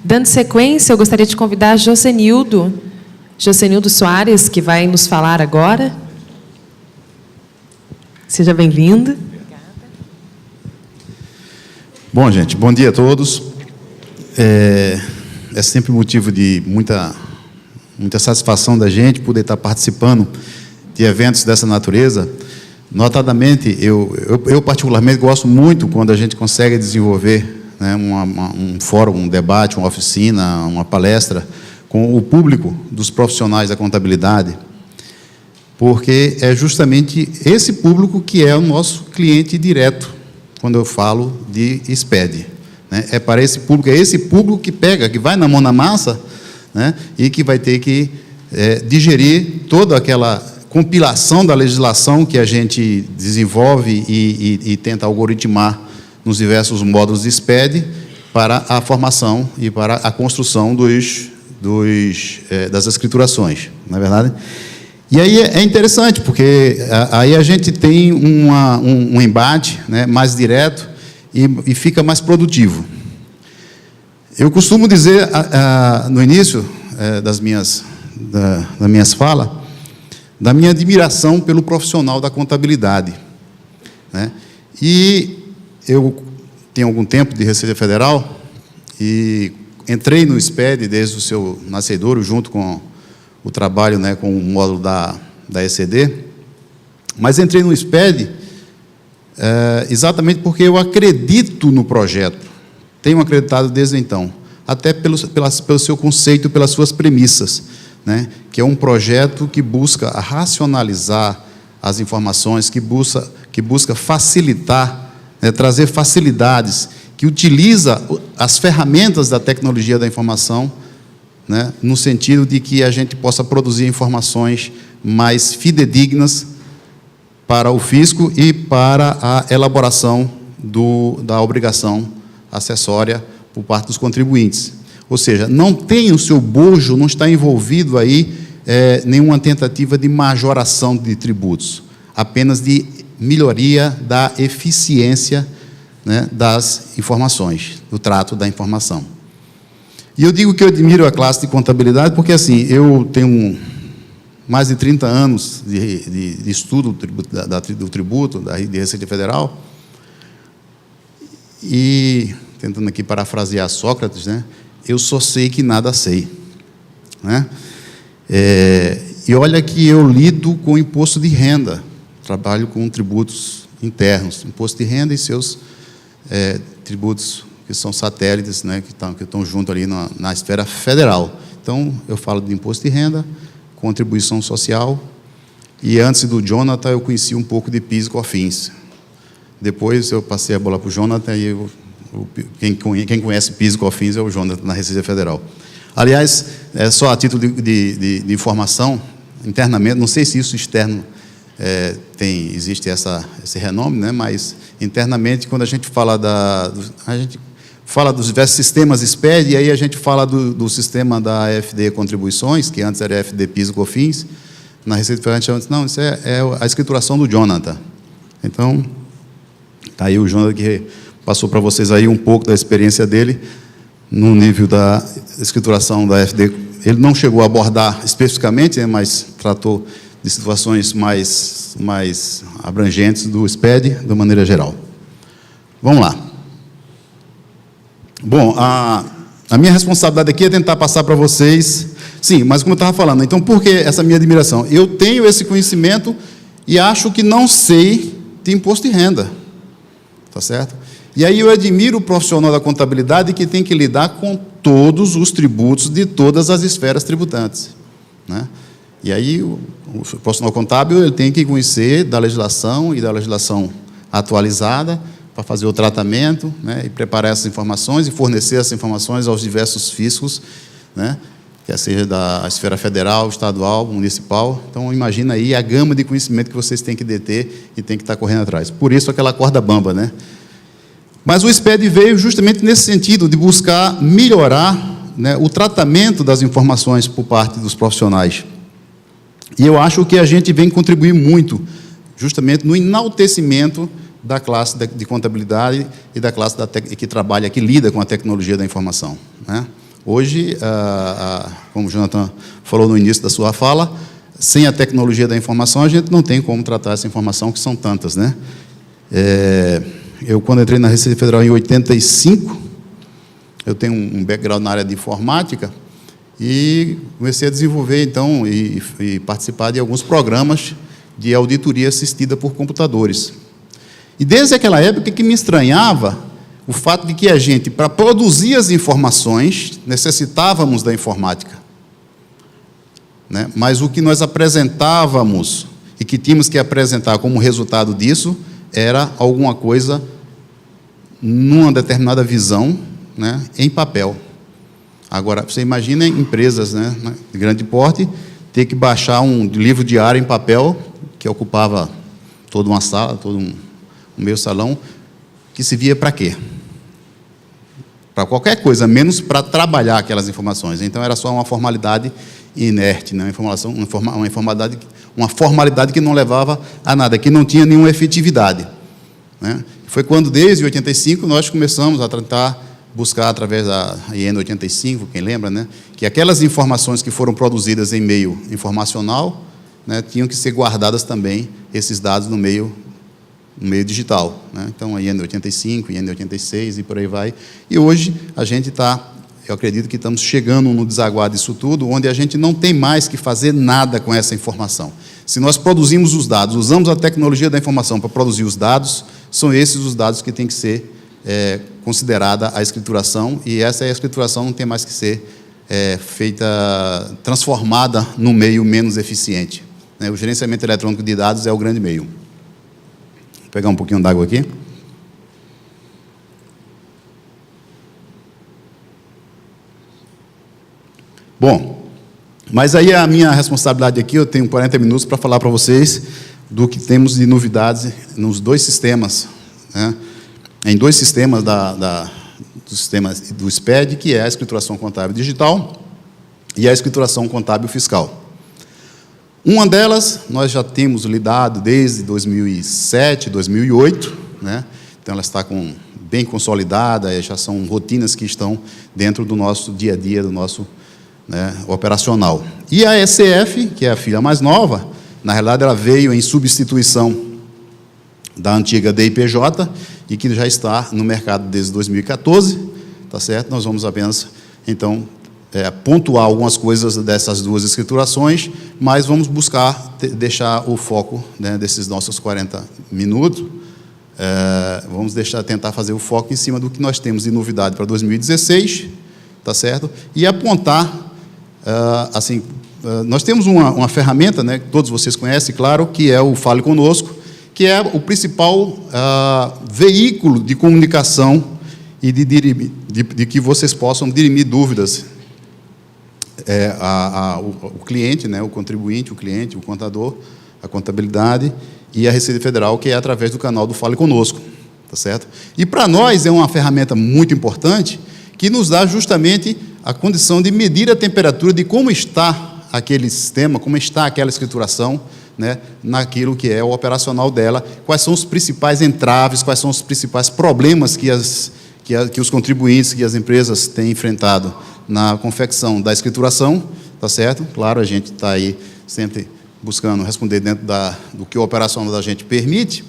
Dando sequência, eu gostaria de convidar Josenildo Soares, que vai nos falar agora. Seja bem-vindo. Bom, gente, bom dia a todos. É sempre motivo de muita satisfação da gente poder estar participando de eventos dessa natureza. Notadamente, eu particularmente gosto muito quando a gente consegue desenvolver, né, um fórum, um debate, uma oficina, uma palestra com o público dos profissionais da contabilidade, porque é justamente esse público que é o nosso cliente direto, quando eu falo de SPED. Né? É para esse público que pega, que vai na mão na massa, né, e que vai ter que digerir toda aquela compilação da legislação que a gente desenvolve e tenta algoritmar nos diversos módulos de SPED para a formação e para a construção das escriturações, não é verdade? E aí é interessante, porque aí a gente tem um embate, né, mais direto e fica mais produtivo. Eu costumo dizer, no início das minhas falas, da minha admiração pelo profissional da contabilidade, né? E eu tenho algum tempo de Receita Federal e entrei no SPED desde o seu nascedouro, junto com o trabalho, né, com o módulo da ECD, mas entrei no SPED exatamente porque eu acredito no projeto, tenho acreditado desde então, até pelo seu conceito, pelas suas premissas, né, que é um projeto que busca racionalizar as informações, que busca facilitar, né, trazer facilidades, que utiliza as ferramentas da tecnologia da informação, né, no sentido de que a gente possa produzir informações mais fidedignas para o fisco e para a elaboração da obrigação acessória por parte dos contribuintes. Ou seja, não tem o seu bojo, não está envolvido aí nenhuma tentativa de majoração de tributos, apenas de melhoria da eficiência, né, das informações, do trato da informação. E eu digo que eu admiro a classe de contabilidade porque, assim, eu tenho mais de 30 anos de estudo do tributo, de Receita Federal, e, tentando aqui parafrasear Sócrates, né, eu só sei que nada sei, né? E olha que eu lido com imposto de renda, trabalho com tributos internos, imposto de renda e seus tributos que são satélites, né, que estão junto ali na esfera federal. Então, eu falo de imposto de renda, contribuição social, e antes do Jonathan eu conheci um pouco de PIS e COFINS. Depois eu passei a bola para o Jonathan e quem conhece PIS e COFINS é o Jonathan na Receita Federal. Aliás, só a título de informação, internamente, não sei se isso externo existe esse renome, né, mas internamente, quando a gente fala dos diversos sistemas SPED, e aí a gente fala do sistema da FD Contribuições, que antes era FD PIS e COFINS, na Receita Federal a gente chama, não, isso é a escrituração do Jonathan. Então, está aí o Jonathan que passou para vocês aí um pouco da experiência dele no nível da escrituração da FD. Ele não chegou a abordar especificamente, né, mas tratou de situações mais abrangentes do SPED, de maneira geral. Vamos lá. Bom, a minha responsabilidade aqui é tentar passar para vocês... Sim, mas como eu estava falando, então por que essa minha admiração? Eu tenho esse conhecimento e acho que não sei de imposto de renda. Tá certo? E aí eu admiro o profissional da contabilidade que tem que lidar com todos os tributos de todas as esferas tributantes, né? E aí o profissional contábil ele tem que conhecer da legislação e da legislação atualizada para fazer o tratamento, né, e preparar essas informações e fornecer essas informações aos diversos fiscos, né, quer seja da esfera federal, estadual, municipal. Então, imagina aí a gama de conhecimento que vocês têm que deter e têm que estar correndo atrás. Por isso, aquela corda bamba, né? Mas o SPED veio justamente nesse sentido, de buscar melhorar, né, o tratamento das informações por parte dos profissionais. E eu acho que a gente vem contribuir muito, justamente no enaltecimento da classe de contabilidade e da classe que trabalha, que lida com a tecnologia da informação, né? Hoje, como o Jonathan falou no início da sua fala, sem a tecnologia da informação, a gente não tem como tratar essa informação, que são tantas, né? Eu, quando entrei na Receita Federal em 85, eu tenho um background na área de informática, e comecei a desenvolver, então, e participar de alguns programas de auditoria assistida por computadores. E desde aquela época que me estranhava o fato de que a gente, para produzir as informações, necessitávamos da informática, né? Mas o que nós apresentávamos e que tínhamos que apresentar como resultado disso era alguma coisa numa determinada visão, né, em papel. Agora, você imagina empresas, né, de grande porte ter que baixar um livro diário em papel que ocupava toda uma sala, todo um meio salão, que servia para quê? Para qualquer coisa, menos para trabalhar aquelas informações. Então, era só uma formalidade inerte, né? Uma formalidade que não levava a nada, que não tinha nenhuma efetividade, né? Foi quando, desde 85, nós começamos a tentar buscar, através da IN 85, quem lembra, né, que aquelas informações que foram produzidas em meio informacional, né, tinham que ser guardadas também, esses dados, no meio digital, né? Então, a IN 85, IN 86 e por aí vai. E hoje a gente está, eu acredito que estamos chegando no desaguar disso tudo, onde a gente não tem mais que fazer nada com essa informação. Se nós produzimos os dados, usamos a tecnologia da informação para produzir os dados, são esses os dados que têm que ser considerada a escrituração, e essa escrituração não tem mais que ser transformada num meio menos eficiente, né? O gerenciamento eletrônico de dados é o grande meio. Vou pegar um pouquinho d'água aqui. Bom, mas aí a minha responsabilidade aqui, eu tenho 40 minutos para falar para vocês do que temos de novidades nos dois sistemas, né? Em dois sistemas do sistema do SPED, que é a escrituração contábil digital e a escrituração contábil fiscal. Uma delas, nós já temos lidado desde 2007, 2008, né? Então, ela está bem consolidada, já são rotinas que estão dentro do nosso dia a dia, do nosso, né, operacional. E a ECF, que é a filha mais nova, na realidade, ela veio em substituição da antiga DIPJ, e que já está no mercado desde 2014, tá certo? Nós vamos apenas, então, pontuar algumas coisas dessas duas escriturações, mas vamos buscar deixar o foco, né, desses nossos 40 minutos, vamos tentar fazer o foco em cima do que nós temos de novidade para 2016, tá certo? E apontar, assim, nós temos uma ferramenta, né, que todos vocês conhecem, claro, que é o Fale Conosco, que é o principal veículo de comunicação e de que vocês possam dirimir dúvidas. O cliente, né, o contribuinte, o cliente, o contador, a contabilidade e a Receita Federal, que é através do canal do Fale Conosco, tá certo? E para nós é uma ferramenta muito importante, que nos dá justamente a condição de medir a temperatura de como está aquele sistema, como está aquela escrituração, né, naquilo que é o operacional dela, quais são os principais entraves, quais são os principais problemas que os contribuintes, que as empresas têm enfrentado na confecção da escrituração, tá certo? Claro, a gente está aí sempre buscando responder dentro do que o operacional da gente permite,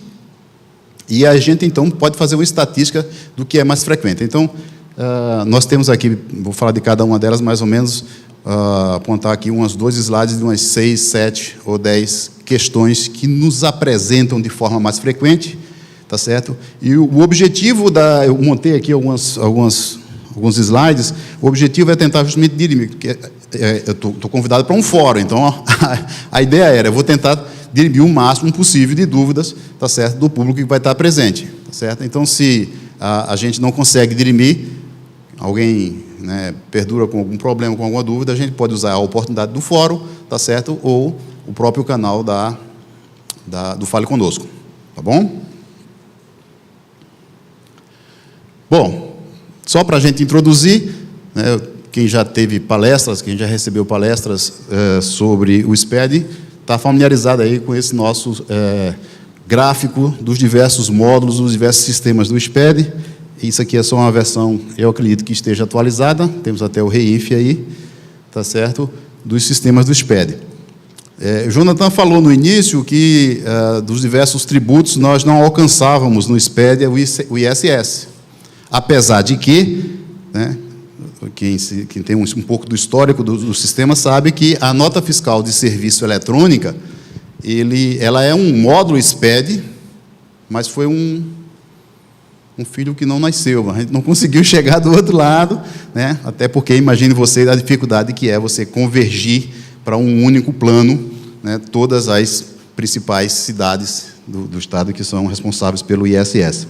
e a gente, então, pode fazer uma estatística do que é mais frequente. Então, nós temos aqui, vou falar de cada uma delas, mais ou menos, apontar aqui umas 2 slides de umas 6, 7 ou 10 questões que nos apresentam de forma mais frequente, tá certo? E o objetivo eu montei aqui alguns slides, o objetivo é tentar justamente dirimir, porque eu estou convidado para um fórum, então a ideia eu vou tentar dirimir o máximo possível de dúvidas, tá certo, do público que vai estar presente, tá certo? Então, se a gente não consegue dirimir, alguém, né, perdura com algum problema, com alguma dúvida, a gente pode usar a oportunidade do fórum, tá certo? Ou o próprio canal do Fale Conosco, tá bom? Bom, só para a gente introduzir, né, quem já teve palestras, quem já recebeu palestras sobre o SPED, está familiarizado aí com esse nosso gráfico dos diversos módulos, dos diversos sistemas do SPED. Isso aqui é só uma versão, eu acredito que esteja atualizada, temos até o REINF aí, tá certo? Dos sistemas do SPED. O Jonathan falou no início que dos diversos tributos nós não alcançávamos no SPED o ISS. Apesar de que, né, quem tem um pouco do histórico do sistema sabe que a nota fiscal de serviço eletrônica, ela é um módulo SPED, mas foi um filho que não nasceu, a gente não conseguiu chegar do outro lado, né? Até porque, imagine você a dificuldade que é você convergir para um único plano, né, todas as principais cidades do Estado que são responsáveis pelo ISS.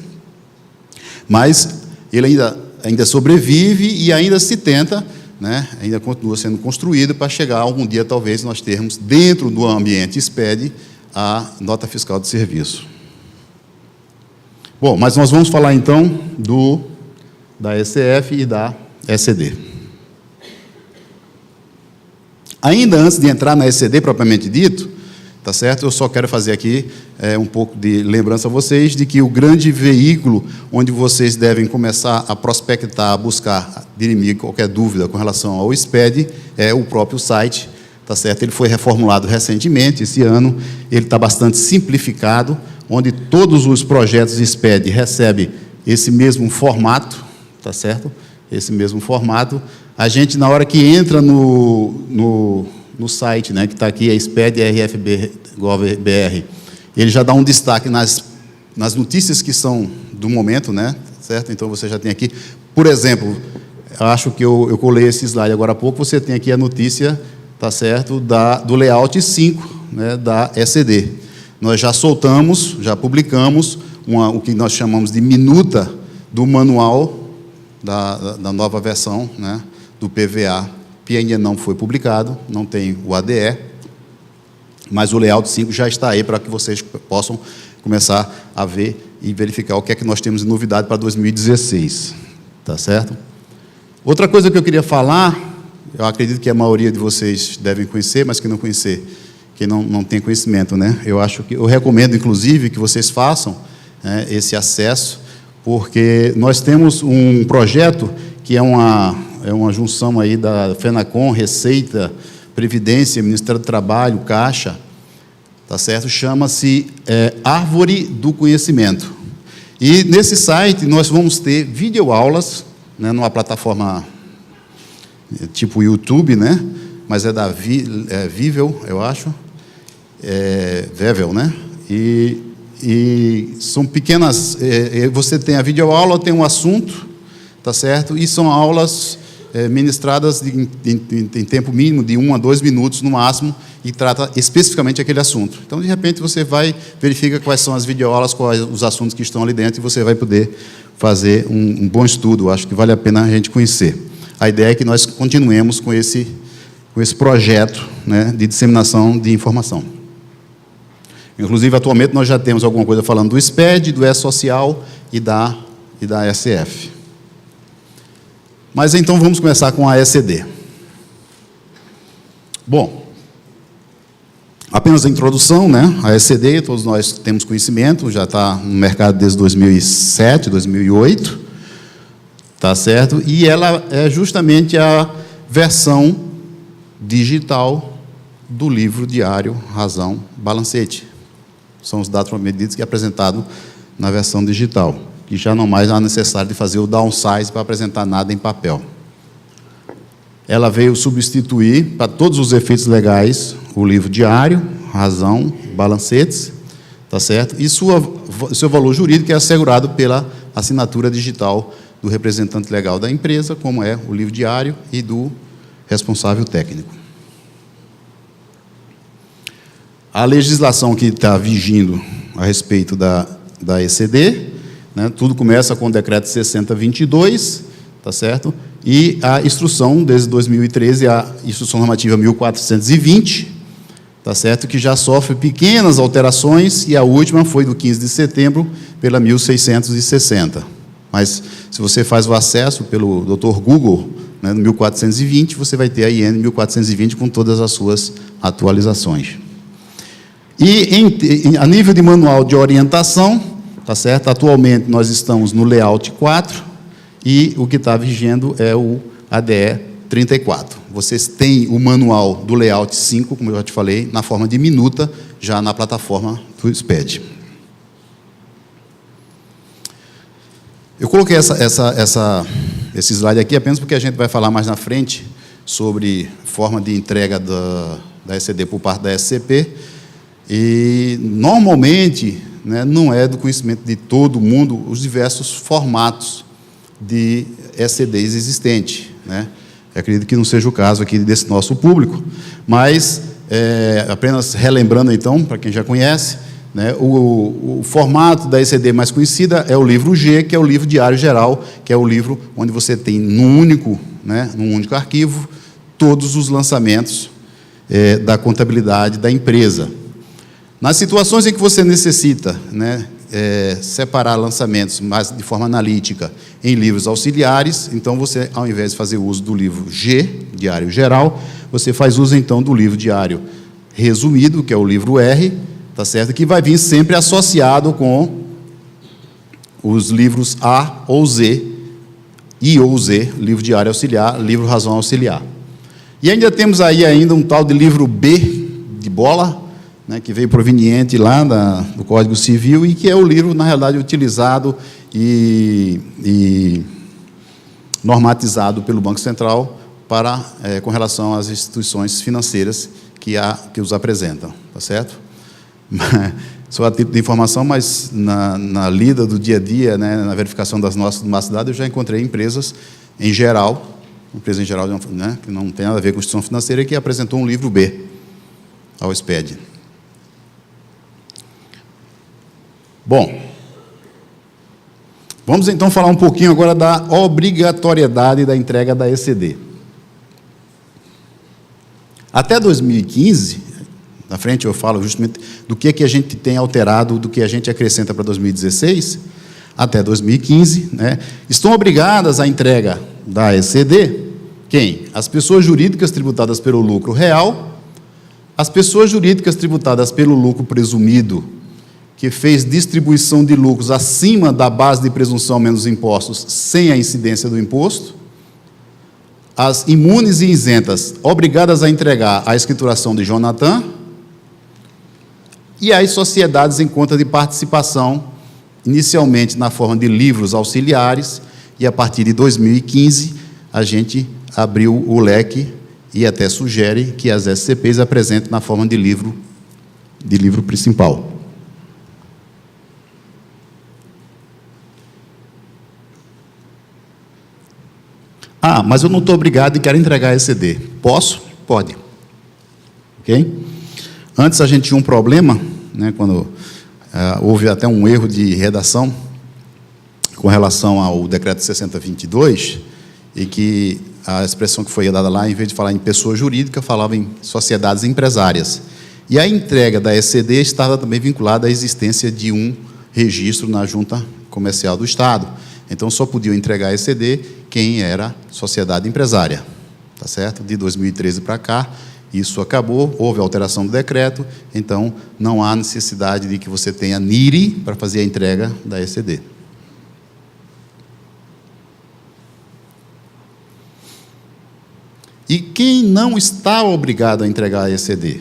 Mas ele ainda sobrevive e ainda se tenta, né, ainda continua sendo construído para chegar algum dia, talvez, nós termos, dentro do ambiente SPED, a nota fiscal de serviço. Bom, mas nós vamos falar, então, da ECF e da ECD. Ainda antes de entrar na ECD, propriamente dito, tá certo? Eu só quero fazer aqui um pouco de lembrança a vocês de que o grande veículo onde vocês devem começar a prospectar, a buscar, dirimir qualquer dúvida com relação ao SPED, é o próprio site, tá certo? Ele foi reformulado recentemente, esse ano, ele está bastante simplificado, onde todos os projetos de SPED recebem esse mesmo formato, tá certo? Esse mesmo formato. A gente, na hora que entra no site, né, que está aqui, é SPED RFB-Gov.br, ele já dá um destaque nas notícias que são do momento, né, certo? Então, você já tem aqui, por exemplo, acho que eu colei esse slide agora há pouco, você tem aqui a notícia, tá certo, do layout 5, né, da ECD. Nós já soltamos, já publicamos o que nós chamamos de minuta do manual da nova versão, né, do PVA, que ainda não foi publicado, não tem o ADE, mas o layout 5 já está aí para que vocês possam começar a ver e verificar o que é que nós temos de novidade para 2016, tá certo? Outra coisa que eu queria falar, eu acredito que a maioria de vocês devem conhecer, mas que não conhecer, que não tem conhecimento, né? Eu recomendo, inclusive, que vocês façam, né, esse acesso, porque nós temos um projeto que é uma junção aí da FENACOM, Receita, Previdência, Ministério do Trabalho, Caixa, tá certo? Chama-se Árvore do Conhecimento. E nesse site nós vamos ter videoaulas, né, numa plataforma tipo YouTube, né? Mas é da Vivel, eu acho. Vevel, né? E são pequenas. Você tem a videoaula, tem um assunto, tá certo? E são aulas ministradas em tempo mínimo de 1 a 2 minutos no máximo e trata especificamente aquele assunto. Então, de repente, você vai, verifica quais são as videoaulas, quais os assuntos que estão ali dentro e você vai poder fazer um bom estudo. Acho que vale a pena a gente conhecer. A ideia é que nós continuemos com esse projeto, né, de disseminação de informação. Inclusive, atualmente, nós já temos alguma coisa falando do SPED, do E-Social e da SF. Mas, então, vamos começar com a ECD. Bom, apenas a introdução, né? A ECD, todos nós temos conhecimento, já está no mercado desde 2007, 2008, tá certo? E ela é justamente a versão digital do livro diário Razão Balancete. São os dados medidos que é apresentado na versão digital, que já não mais há necessidade de fazer o downsize para apresentar nada em papel. Ela veio substituir, para todos os efeitos legais, o livro diário, Razão, Balancetes, tá certo? E seu valor jurídico é assegurado pela assinatura digital do representante legal da empresa, como é o livro diário, e do responsável técnico. A legislação que está vigindo a respeito da ECD, né, tudo começa com o decreto 6022, tá certo? E a instrução, desde 2013, a instrução normativa 1420, tá certo? Que já sofre pequenas alterações, e a última foi do 15 de setembro, pela 1660. Mas, se você faz o acesso pelo Dr. Google, né, no 1420, você vai ter a IN 1420 com todas as suas atualizações. E, a nível de manual de orientação, tá certo? Atualmente nós estamos no layout 4 e o que está vigendo é o ADE 34. Vocês têm o manual do layout 5, como eu já te falei, na forma de minuta, já na plataforma do SPED. Eu coloquei esse slide aqui apenas porque a gente vai falar mais na frente sobre forma de entrega da ECD por parte da SCP, e normalmente, né, não é do conhecimento de todo mundo os diversos formatos de ECDs existentes, né? Eu acredito que não seja o caso aqui desse nosso público, mas apenas relembrando então, para quem já conhece, né, o formato da ECD mais conhecida é o livro G, que é o livro diário geral, que é o livro onde você tem num único arquivo todos os lançamentos da contabilidade da empresa. Nas situações em que você necessita, né, separar lançamentos mais de forma analítica em livros auxiliares, então você, ao invés de fazer uso do livro G, diário geral, você faz uso então do livro diário resumido, que é o livro R, tá certo? Que vai vir sempre associado com os livros A ou Z, I ou Z, livro diário auxiliar, livro razão auxiliar. E ainda temos aí ainda um tal de livro B, de bola, né, que veio proveniente lá do Código Civil e que é o livro, na realidade, utilizado e normatizado pelo Banco Central com relação às instituições financeiras que os apresentam, tá certo? Só a título de informação, mas na lida do dia a dia, né, na verificação das nossas dados, eu já encontrei empresas em geral, né, que não tem nada a ver com instituição financeira, que apresentou um livro B ao SPED. Bom, vamos então falar um pouquinho agora da obrigatoriedade da entrega da ECD. Até 2015, na frente eu falo justamente do que a gente tem alterado, do que a gente acrescenta para 2016, até 2015, né, estão obrigadas à entrega da ECD, quem? As pessoas jurídicas tributadas pelo lucro real, as pessoas jurídicas tributadas pelo lucro presumido, que fez distribuição de lucros acima da base de presunção menos impostos, sem a incidência do imposto, as imunes e isentas, obrigadas a entregar a escrituração de Jonathan, e as sociedades em conta de participação, inicialmente na forma de livros auxiliares, e a partir de 2015, a gente abriu o leque e até sugere que as SCPs apresentem na forma de livro principal. Ah, mas eu não estou obrigado e quero entregar a ECD. Posso? Pode. Ok? Antes a gente tinha um problema, né, quando houve até um erro de redação com relação ao decreto 6022, e que a expressão que foi dada lá, em vez de falar em pessoa jurídica, falava em sociedades empresárias. E a entrega da ECD estava também vinculada à existência de um registro na Junta Comercial do Estado. Então, só podiam entregar a ECD quem era sociedade empresária, tá certo? De 2013 para cá, isso acabou, houve alteração do decreto, então não há necessidade de que você tenha NIRI para fazer a entrega da ECD. E quem não está obrigado a entregar a ECD,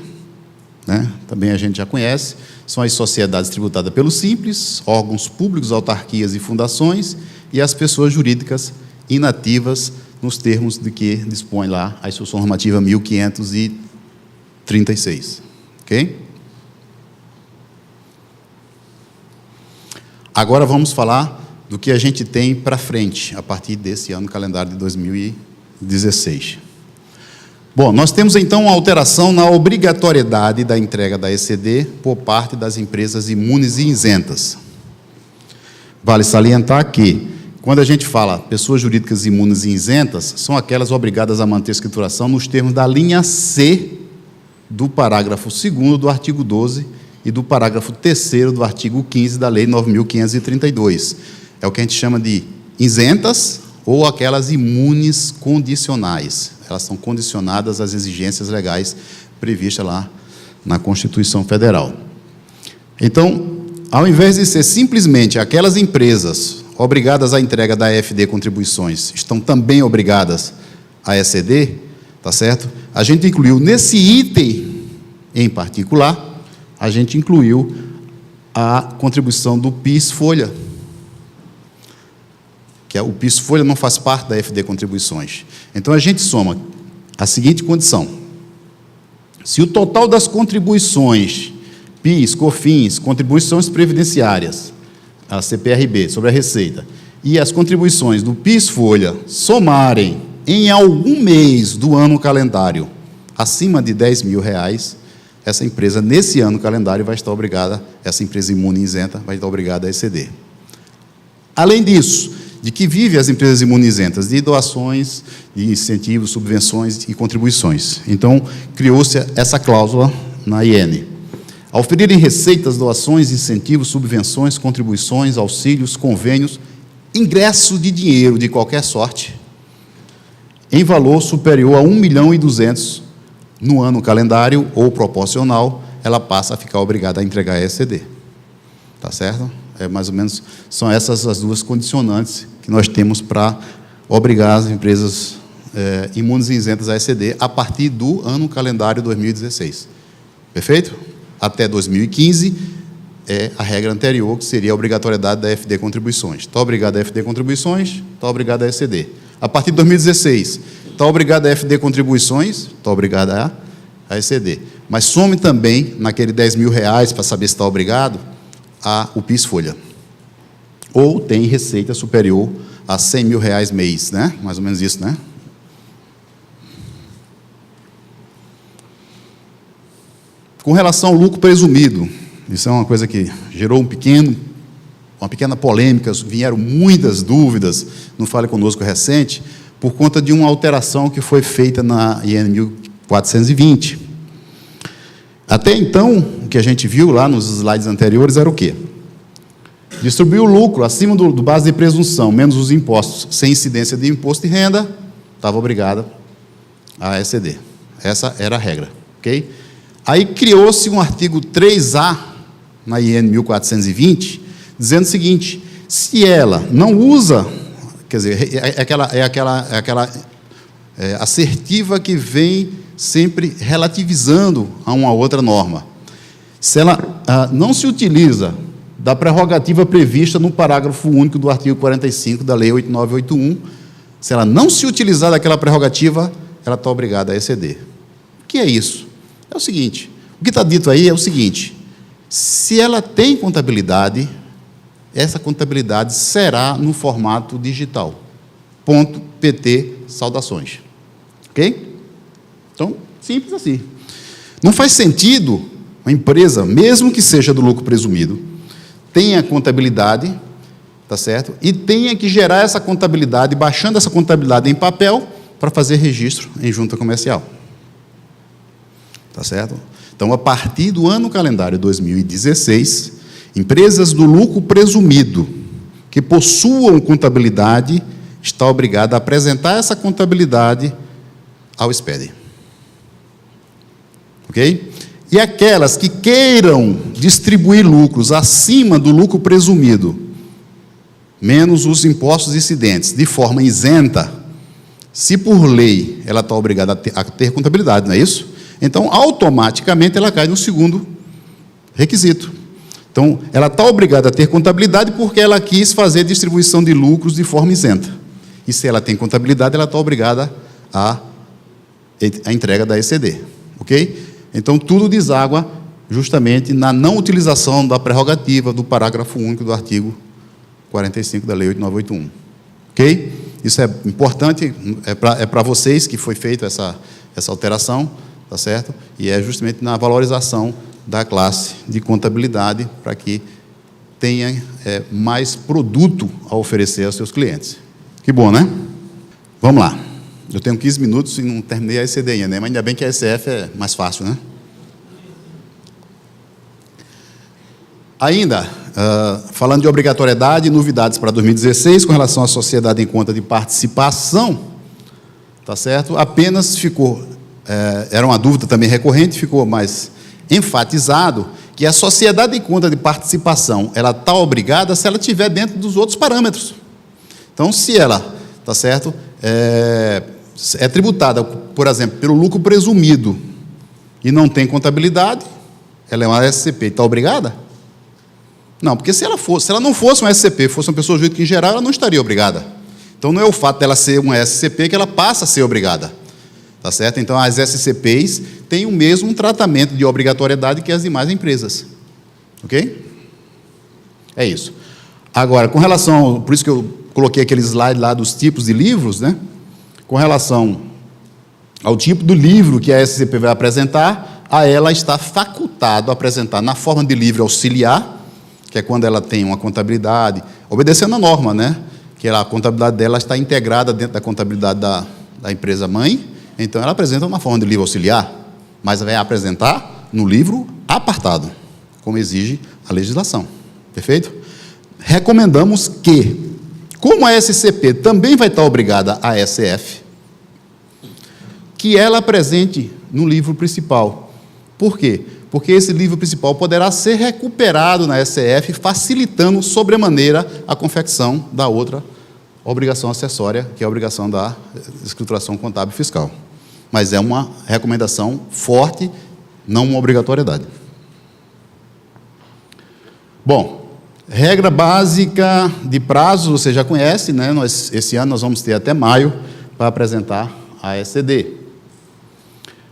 né? Também a gente já conhece, são as sociedades tributadas pelo Simples, órgãos públicos, autarquias e fundações, e as pessoas jurídicas inativas, nos termos de que dispõe lá a Instrução Normativa 1536. Ok? Agora vamos falar do que a gente tem para frente, a partir desse ano, calendário de 2016. Bom, nós temos então uma alteração na obrigatoriedade da entrega da ECD por parte das empresas imunes e isentas. Vale salientar que, quando a gente fala pessoas jurídicas imunes e isentas, são aquelas obrigadas a manter a escrituração nos termos da linha C do parágrafo 2º do artigo 12 e do parágrafo 3º do artigo 15 da Lei 9.532. É o que a gente chama de isentas ou aquelas imunes condicionais. Elas são condicionadas às exigências legais previstas lá na Constituição Federal. Então, ao invés de ser simplesmente aquelas empresas obrigadas à entrega da EFD contribuições, estão também obrigadas a ECD, tá certo? A gente incluiu nesse item em particular, a gente incluiu a contribuição do PIS-Folha, que o PIS-Folha não faz parte da EFD contribuições. Então, a gente soma a seguinte condição: se o total das contribuições, PIS, COFINS, contribuições previdenciárias, a CPRB, sobre a Receita, e as contribuições do PIS-Folha somarem em algum mês do ano calendário acima de R$10.000, essa empresa, nesse ano calendário, vai estar obrigada, essa empresa imune isenta, vai estar obrigada a exceder. Além disso, de que vive as empresas imune isentas? De doações, de incentivos, subvenções e contribuições. Então, criou-se essa cláusula na IN. Ao oferirem receitas, doações, incentivos, subvenções, contribuições, auxílios, convênios, ingresso de dinheiro de qualquer sorte, em valor superior a R$1.200.000 no ano calendário ou proporcional, ela passa a ficar obrigada a entregar a ECD. Tá certo? Mais ou menos, são essas as duas condicionantes que nós temos para obrigar as empresas imunes e isentas a ECD a partir do ano calendário 2016. Perfeito? Até 2015 é a regra anterior, que seria a obrigatoriedade da FD contribuições. Está obrigado a FD contribuições, está obrigado a ECD. A partir de 2016, está obrigado a FD contribuições, está obrigado a ECD. Mas some também, naquele R$10.000, para saber se está obrigado, o PIS-Folha. Ou tem receita superior a R$100.000 mês, né? Mais ou menos isso, né? Com relação ao lucro presumido, isso é uma coisa que gerou uma pequena polêmica, vieram muitas dúvidas no Fale Conosco recente, por conta de uma alteração que foi feita na IN 1420. Até então, o que a gente viu lá nos slides anteriores era o quê? Distribuir o lucro acima do base de presunção, menos os impostos, sem incidência de imposto de renda, estava obrigada a ECD. Essa era a regra, ok? Aí criou-se um artigo 3A na IN 1420, dizendo o seguinte: se ela não usa, quer dizer, é aquela assertiva que vem sempre relativizando a uma outra norma. Se ela não se utiliza da prerrogativa prevista no parágrafo único do artigo 45 da Lei 8981, se ela não se utilizar daquela prerrogativa, ela está obrigada a exceder. O que é isso? É o seguinte, o que está dito aí é o seguinte: se ela tem contabilidade, essa contabilidade será no formato digital. Ponto PT, saudações. Ok? Então, simples assim. Não faz sentido uma empresa, mesmo que seja do lucro presumido, tenha contabilidade, tá certo? E tenha que gerar essa contabilidade, baixando essa contabilidade em papel, para fazer registro em junta comercial. Tá certo? Então, a partir do ano calendário 2016, empresas do lucro presumido que possuam contabilidade está obrigada a apresentar essa contabilidade ao SPED. Ok? E aquelas que queiram distribuir lucros acima do lucro presumido, menos os impostos incidentes, de forma isenta, se por lei ela está obrigada a ter contabilidade, não é isso? Então, automaticamente, ela cai no segundo requisito. Então, ela está obrigada a ter contabilidade porque ela quis fazer distribuição de lucros de forma isenta. E se ela tem contabilidade, ela está obrigada a entrega da ECD. Ok? Então, tudo deságua justamente na não utilização da prerrogativa do parágrafo único do artigo 45 da Lei 8981. Ok? Isso é importante, é para vocês que foi feita essa alteração, tá certo? E é justamente na valorização da classe de contabilidade para que tenha mais produto a oferecer aos seus clientes. Que bom, né? Vamos lá. Eu tenho 15 minutos e não terminei a ECD ainda, né? Mas ainda bem que a ECF é mais fácil, né? Ainda, falando de obrigatoriedade e novidades para 2016, com relação à sociedade em conta de participação, tá certo? Apenas ficou, era uma dúvida também recorrente, ficou mais enfatizado que a sociedade de conta de participação, ela está obrigada se ela estiver dentro dos outros parâmetros. Então, se ela, tá certo, é tributada, por exemplo, pelo lucro presumido e não tem contabilidade, ela é uma SCP, está obrigada? Não, porque se ela não fosse uma SCP, fosse uma pessoa jurídica em geral, ela não estaria obrigada. Então, não é o fato dela ser uma SCP que ela passa a ser obrigada. Tá certo? Então, as SCPs têm o mesmo tratamento de obrigatoriedade que as demais empresas. Ok? É isso. Agora, com relação, por isso que eu coloquei aquele slide lá dos tipos de livros, né? Com relação ao tipo do livro que a SCP vai apresentar, a ela está facultado a apresentar na forma de livro auxiliar, que é quando ela tem uma contabilidade, obedecendo a norma, né? Que a contabilidade dela está integrada dentro da contabilidade da empresa mãe. Então, ela apresenta uma forma de livro auxiliar, mas vai apresentar no livro apartado, como exige a legislação. Perfeito? Recomendamos que, como a SCP também vai estar obrigada à SF, que ela apresente no livro principal. Por quê? Porque esse livro principal poderá ser recuperado na SF, facilitando sobremaneira a confecção da outra obrigação acessória, que é a obrigação da escrituração contábil e fiscal. Mas é uma recomendação forte, não uma obrigatoriedade. Bom, regra básica de prazos, você já conhece, né? Esse ano nós vamos ter até maio para apresentar a ECD.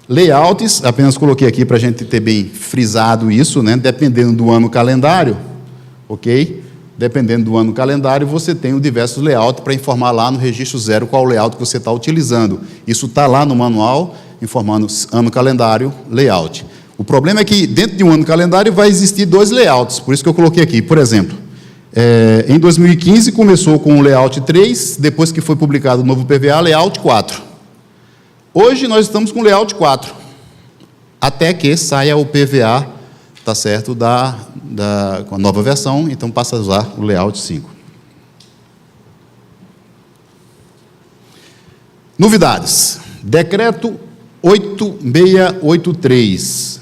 Layouts, apenas coloquei aqui para a gente ter bem frisado isso, né? Dependendo do ano calendário, ok? Dependendo do ano calendário, você tem o diversos layouts para informar lá no registro 0 qual layout que você está utilizando. Isso está lá no manual, informando ano calendário, layout. O problema é que dentro de um ano calendário vai existir 2 layouts, por isso que eu coloquei aqui. Por exemplo, em 2015 começou com o layout 3, depois que foi publicado o novo PVA, layout 4. Hoje nós estamos com o layout 4, até que saia o PVA, tá certo, com a nova versão, então passa a usar o layout 5. Novidades. Decreto 8683.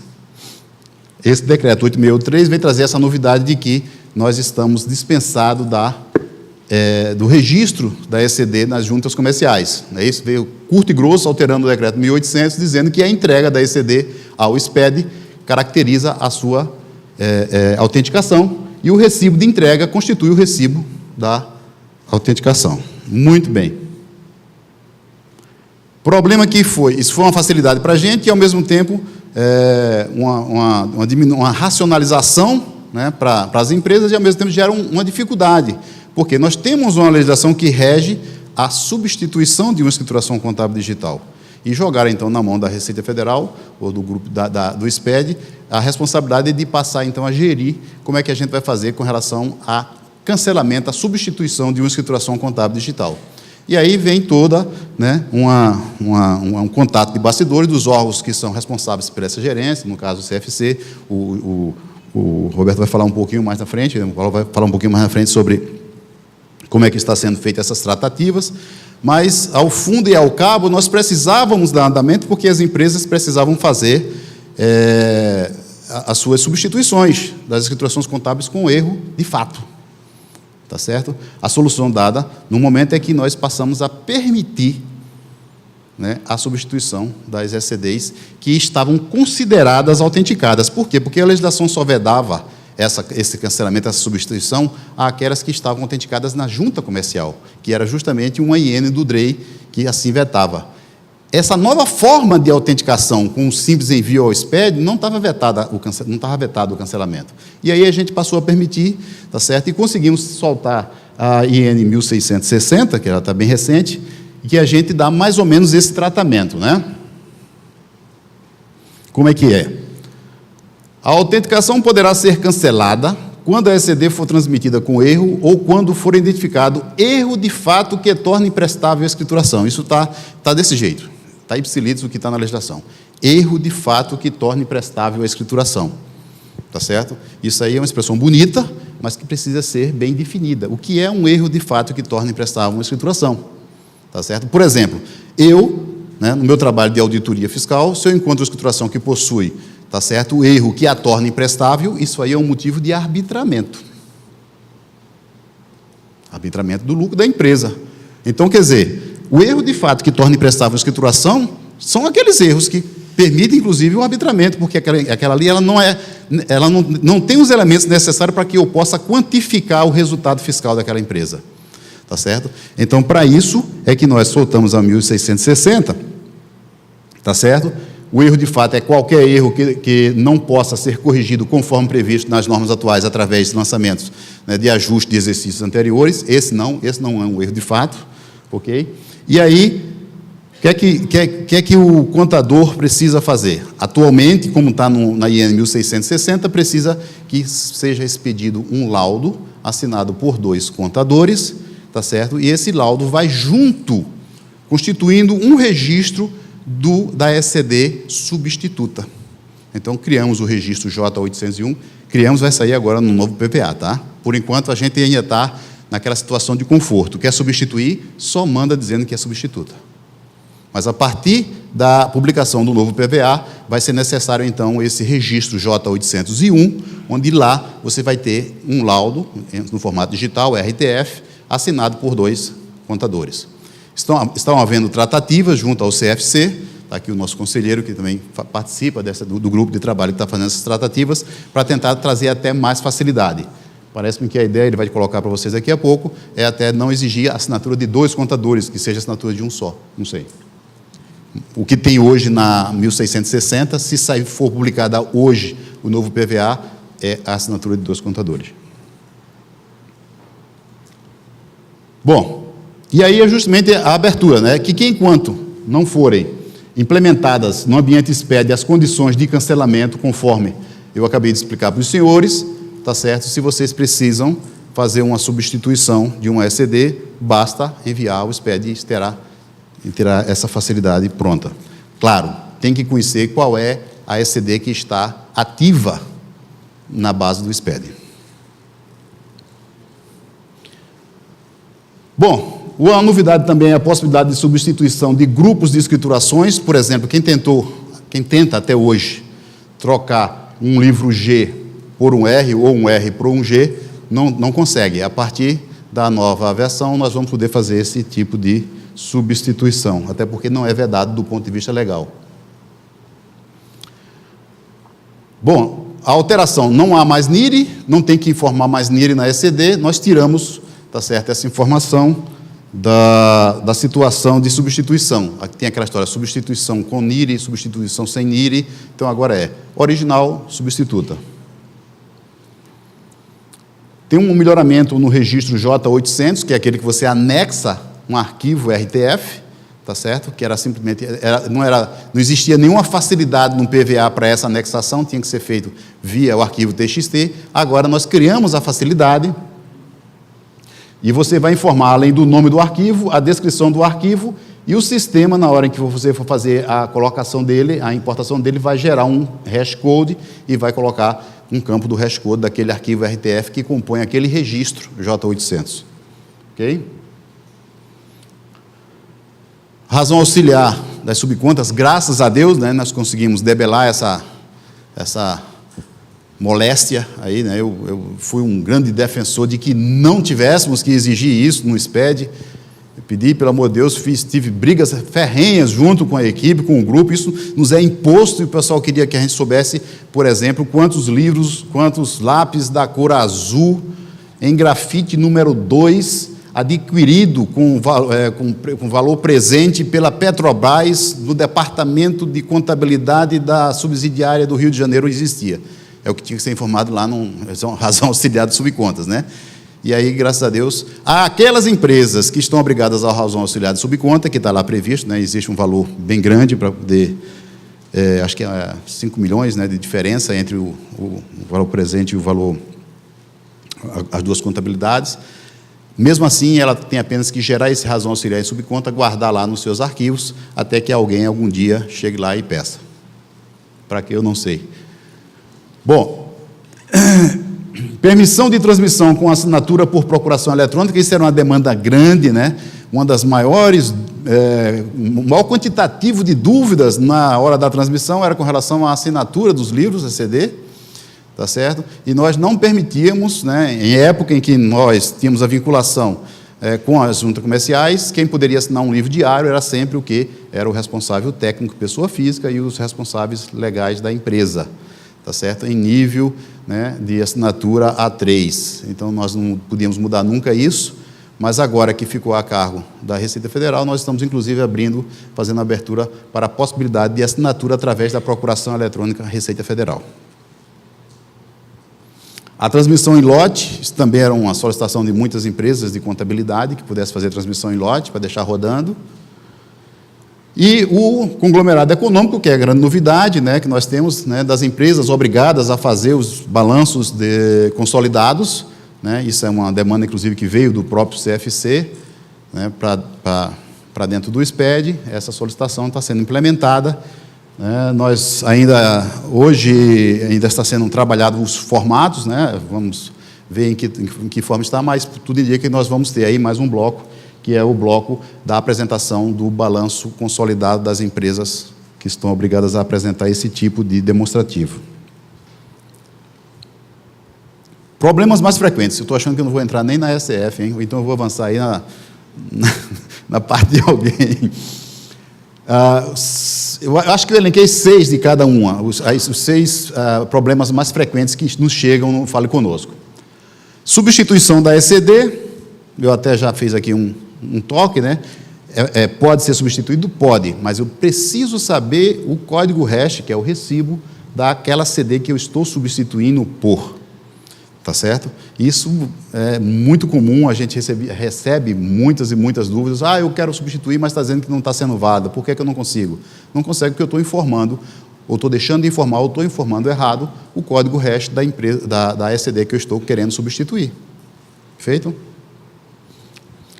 Esse decreto 8683 vem trazer essa novidade de que nós estamos dispensados do registro da ECD nas juntas comerciais. Isso veio curto e grosso, alterando o decreto 1800, dizendo que a entrega da ECD ao SPED caracteriza a sua autenticação, e o recibo de entrega constitui o recibo da autenticação. Muito bem. Problema que isso foi uma facilidade para a gente e, ao mesmo tempo, uma racionalização, né, para as empresas, e, ao mesmo tempo, gera uma dificuldade, porque nós temos uma legislação que rege a substituição de uma escrituração contábil digital. E jogar, então, na mão da Receita Federal, ou do grupo do SPED, a responsabilidade de passar, então, a gerir como é que a gente vai fazer com relação a cancelamento, a substituição de uma escrituração contábil digital. E aí vem toda, né, um contato de bastidores dos órgãos que são responsáveis por essa gerência, no caso o CFC, o Roberto vai falar um pouquinho mais na frente, o Paulo vai falar um pouquinho mais na frente sobre como é que está sendo feitas essas tratativas, mas, ao fundo e ao cabo, nós precisávamos dar andamento porque as empresas precisavam fazer as suas substituições das escriturações contábeis com erro de fato. Tá certo? A solução dada no momento é que nós passamos a permitir, né, a substituição das ECDs que estavam consideradas autenticadas. Por quê? Porque a legislação só vedava esse cancelamento, essa substituição, àquelas que estavam autenticadas na junta comercial, que era justamente uma IN do DREI que assim vetava. Essa nova forma de autenticação, com um simples envio ao SPED, não estava vetado o cancelamento. E aí a gente passou a permitir, tá certo? E conseguimos soltar a IN 1660, que ela está bem recente, e que a gente dá mais ou menos esse tratamento, né? Como é que é? A autenticação poderá ser cancelada quando a ECD for transmitida com erro ou quando for identificado erro de fato que torne imprestável a escrituração. Isso está desse jeito. Está ipsilítis o que está na legislação. Erro de fato que torne imprestável a escrituração. Tá certo? Isso aí é uma expressão bonita, mas que precisa ser bem definida. O que é um erro de fato que torne imprestável uma escrituração? Tá certo? Por exemplo, no meu trabalho de auditoria fiscal, se eu encontro uma escrituração que possui tá certo? O erro que a torna imprestável, isso aí é um motivo de arbitramento. Arbitramento do lucro da empresa. Então, quer dizer, o erro de fato que torna imprestável a escrituração são aqueles erros que permitem, inclusive, o arbitramento, porque aquela ali ela não tem os elementos necessários para que eu possa quantificar o resultado fiscal daquela empresa. Tá certo? Então, para isso é que nós soltamos a 1660, tá certo? O erro de fato é qualquer erro que não possa ser corrigido conforme previsto nas normas atuais através de lançamentos, né, de ajuste de exercícios anteriores. Esse não é um erro de fato, ok? E aí, o que é que o contador precisa fazer? Atualmente, como está na IN 1660, precisa que seja expedido um laudo assinado por 2 contadores, tá certo? E esse laudo vai junto, constituindo um registro da ECD substituta. Então, criamos o registro J801, vai sair agora no novo PPA, tá? Por enquanto, a gente ainda está naquela situação de conforto. Quer substituir, só manda dizendo que é substituta. Mas, a partir da publicação do novo PPA, vai ser necessário, então, esse registro J801, onde lá você vai ter um laudo, no formato digital, RTF, assinado por 2 contadores. Estão havendo tratativas junto ao CFC, está aqui o nosso conselheiro, que também participa do grupo de trabalho que está fazendo essas tratativas, para tentar trazer até mais facilidade. Parece-me que a ideia, ele vai colocar para vocês daqui a pouco, é até não exigir a assinatura de 2 contadores, que seja a assinatura de um só, não sei. O que tem hoje na 1660, se for publicada hoje o novo PVA, é a assinatura de 2 contadores. Bom, e aí é justamente a abertura, né? Que enquanto não forem implementadas no ambiente SPED as condições de cancelamento, conforme eu acabei de explicar para os senhores, tá certo? Se vocês precisam fazer uma substituição de um ECD, basta enviar o SPED e terá essa facilidade pronta. Claro, tem que conhecer qual é a ECD que está ativa na base do SPED. Bom, a novidade também é a possibilidade de substituição de grupos de escriturações. Por exemplo, quem tenta até hoje trocar um livro G por um R ou um R por um G, não consegue. A partir da nova versão, nós vamos poder fazer esse tipo de substituição, até porque não é vedado do ponto de vista legal. Bom, a alteração, não há mais NIRI, não tem que informar mais NIRI na ECD, nós tiramos, tá certo, essa informação da situação de substituição. Aqui tem aquela história, substituição com NIRI, substituição sem NIRI, então agora é original, substituta. Tem um melhoramento no registro J800, que é aquele que você anexa um arquivo RTF, tá certo? Que era simplesmente, não existia nenhuma facilidade no PVA para essa anexação, tinha que ser feito via o arquivo TXT. Agora nós criamos a facilidade, e você vai informar, além do nome do arquivo, a descrição do arquivo, e o sistema, na hora em que você for fazer a colocação dele, a importação dele, vai gerar um hashcode e vai colocar um campo do hashcode daquele arquivo RTF que compõe aquele registro J800. Ok? Razão auxiliar das subcontas, graças a Deus, né, nós conseguimos debelar essa moléstia aí, né? Eu fui um grande defensor de que não tivéssemos que exigir isso no SPED. Eu pedi, pelo amor de Deus, tive brigas ferrenhas junto com a equipe, com o grupo, isso nos é imposto, e o pessoal queria que a gente soubesse, por exemplo, quantos livros, quantos lápis da cor azul, em grafite número 2, adquirido com valor presente pela Petrobras, no Departamento de Contabilidade da Subsidiária do Rio de Janeiro, existia. É o que tinha que ser informado lá, razão auxiliar de subcontas, né? E aí, graças a Deus, aquelas empresas que estão obrigadas à razão auxiliar de subconta, que está lá previsto, né, existe um valor bem grande para poder, acho que é 5 milhões, né, de diferença entre o valor presente e o valor, as duas contabilidades. Mesmo assim, ela tem apenas que gerar esse razão auxiliar em subconta, guardar lá nos seus arquivos, até que alguém, algum dia, chegue lá e peça. Para que eu não sei. Bom, permissão de transmissão com assinatura por procuração eletrônica, isso era uma demanda grande, né? Uma das maiores o maior quantitativo de dúvidas na hora da transmissão era com relação à assinatura dos livros ECD, tá certo? E nós não permitíamos, né, em época em que nós tínhamos a vinculação com as juntas comerciais, quem poderia assinar um livro diário era sempre o que era o responsável técnico, pessoa física, e os responsáveis legais da empresa, tá certo? Em nível, né, de assinatura A3. Então, nós não podíamos mudar nunca isso, mas agora que ficou a cargo da Receita Federal, nós estamos, inclusive, fazendo abertura para a possibilidade de assinatura através da Procuração Eletrônica Receita Federal. A transmissão em lote, isso também era uma solicitação de muitas empresas de contabilidade, que pudesse fazer transmissão em lote, para deixar rodando. E o conglomerado econômico, que é a grande novidade, né, que nós temos, né, das empresas obrigadas a fazer os balanços consolidados, né, isso é uma demanda, inclusive, que veio do próprio CFC, né, para dentro do SPED. Essa solicitação está sendo implementada. Nós hoje ainda está sendo trabalhado os formatos, né, vamos ver em que forma está, mas tudo indica que nós vamos ter aí mais um bloco, que é o bloco da apresentação do balanço consolidado das empresas que estão obrigadas a apresentar esse tipo de demonstrativo. Problemas mais frequentes. Eu estou achando que eu não vou entrar nem na SF, hein? Então eu vou avançar aí na parte de alguém. Eu acho que eu elenquei 6 de cada uma, os 6 problemas mais frequentes que nos chegam no Fale Conosco. Substituição da ECD, eu até já fiz aqui um toque, né? Pode ser substituído? Pode, mas eu preciso saber o código hash, que é o recibo daquela CD que eu estou substituindo por. Tá certo? Isso é muito comum, a gente recebe muitas e muitas dúvidas. Eu quero substituir, mas está dizendo que não está sendo válida. Por que eu não consigo? Não consegue porque eu estou informando, ou estou deixando de informar, ou estou informando errado o código hash da empresa, da ECD que eu estou querendo substituir. Feito?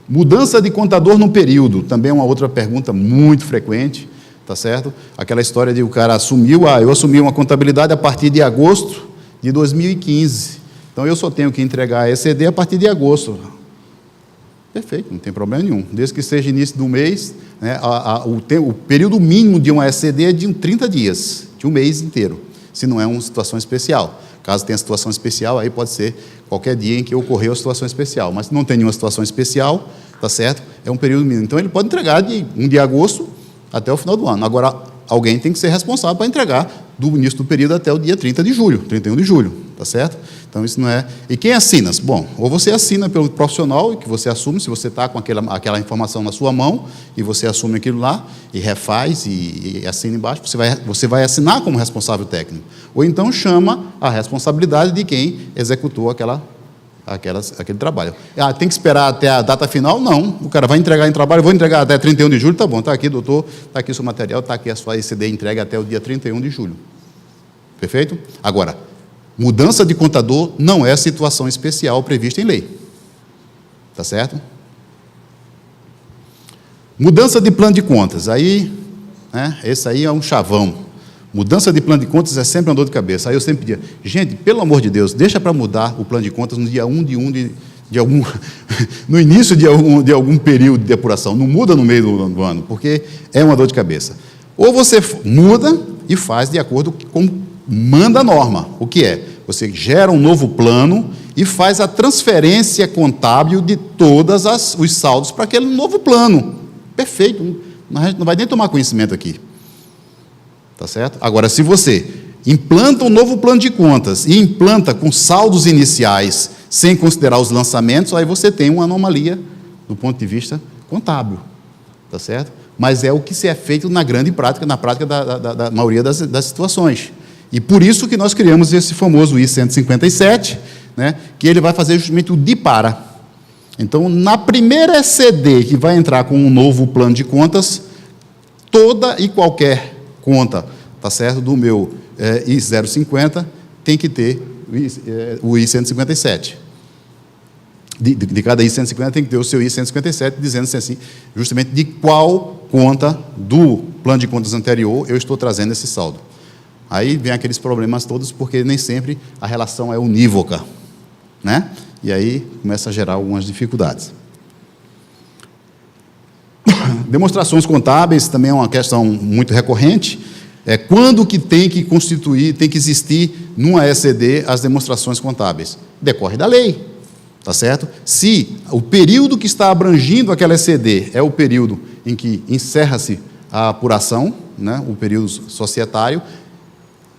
Mudança de contador no período, também é uma outra pergunta muito frequente, tá certo? Aquela história de o cara assumiu, eu assumi uma contabilidade a partir de agosto de 2015. Então, eu só tenho que entregar a ECD a partir de agosto. Perfeito, não tem problema nenhum. Desde que seja início do mês, né, o período mínimo de uma ECD é de 30 dias, de um mês inteiro, se não é uma situação especial. Caso tenha situação especial, aí pode ser qualquer dia em que ocorreu a situação especial. Mas se não tem nenhuma situação especial, tá certo? É um período mínimo. Então, ele pode entregar de 1 de agosto até o final do ano. Agora, alguém tem que ser responsável para entregar do início do período até o dia 30 de julho, 31 de julho, tá certo? Então, isso não é... E quem assina? Bom, ou você assina pelo profissional, que você assume, se você está com aquela informação na sua mão, e você assume aquilo lá, e refaz, e assina embaixo, você vai assinar como responsável técnico. Ou então chama a responsabilidade de quem executou aquele trabalho. Tem que esperar até a data final? Não. O cara vai entregar em trabalho, vou entregar até 31 de julho, tá bom, está aqui, doutor, está aqui o seu material, está aqui a sua ECD entrega até o dia 31 de julho. Perfeito? Agora, mudança de contador não é situação especial prevista em lei. Tá certo? Mudança de plano de contas. Aí, né, esse aí é um chavão. Mudança de plano de contas é sempre uma dor de cabeça. Aí eu sempre pedia, gente, pelo amor de Deus, deixa para mudar o plano de contas no dia 1 de algum... no início de algum período de apuração. Não muda no meio do ano, porque é uma dor de cabeça. Ou você muda e faz de acordo com manda a norma. O que é? Você gera um novo plano e faz a transferência contábil de todos os saldos para aquele novo plano. Perfeito. A gente não vai nem tomar conhecimento aqui. Tá certo? Agora, se você implanta um novo plano de contas e implanta com saldos iniciais sem considerar os lançamentos, aí você tem uma anomalia do ponto de vista contábil. Tá certo? Mas é o que se é feito na grande prática, na prática da maioria das situações. E por isso que nós criamos esse famoso I-157, né, que ele vai fazer justamente o de para. Então, na primeira ECD que vai entrar com um novo plano de contas, toda e qualquer conta, tá certo, do meu I-050, tem que ter o I-157. De cada I-150 tem que ter o seu I-157, dizendo assim, justamente de qual conta do plano de contas anterior eu estou trazendo esse saldo. Aí vem aqueles problemas todos, porque nem sempre a relação é unívoca, né? E aí começa a gerar algumas dificuldades. Demonstrações contábeis também é uma questão muito recorrente. Quando que tem que constituir, tem que existir numa ECD as demonstrações contábeis? Decorre da lei, tá certo? Se o período que está abrangindo aquela ECD é o período em que encerra-se a apuração, né, o período societário,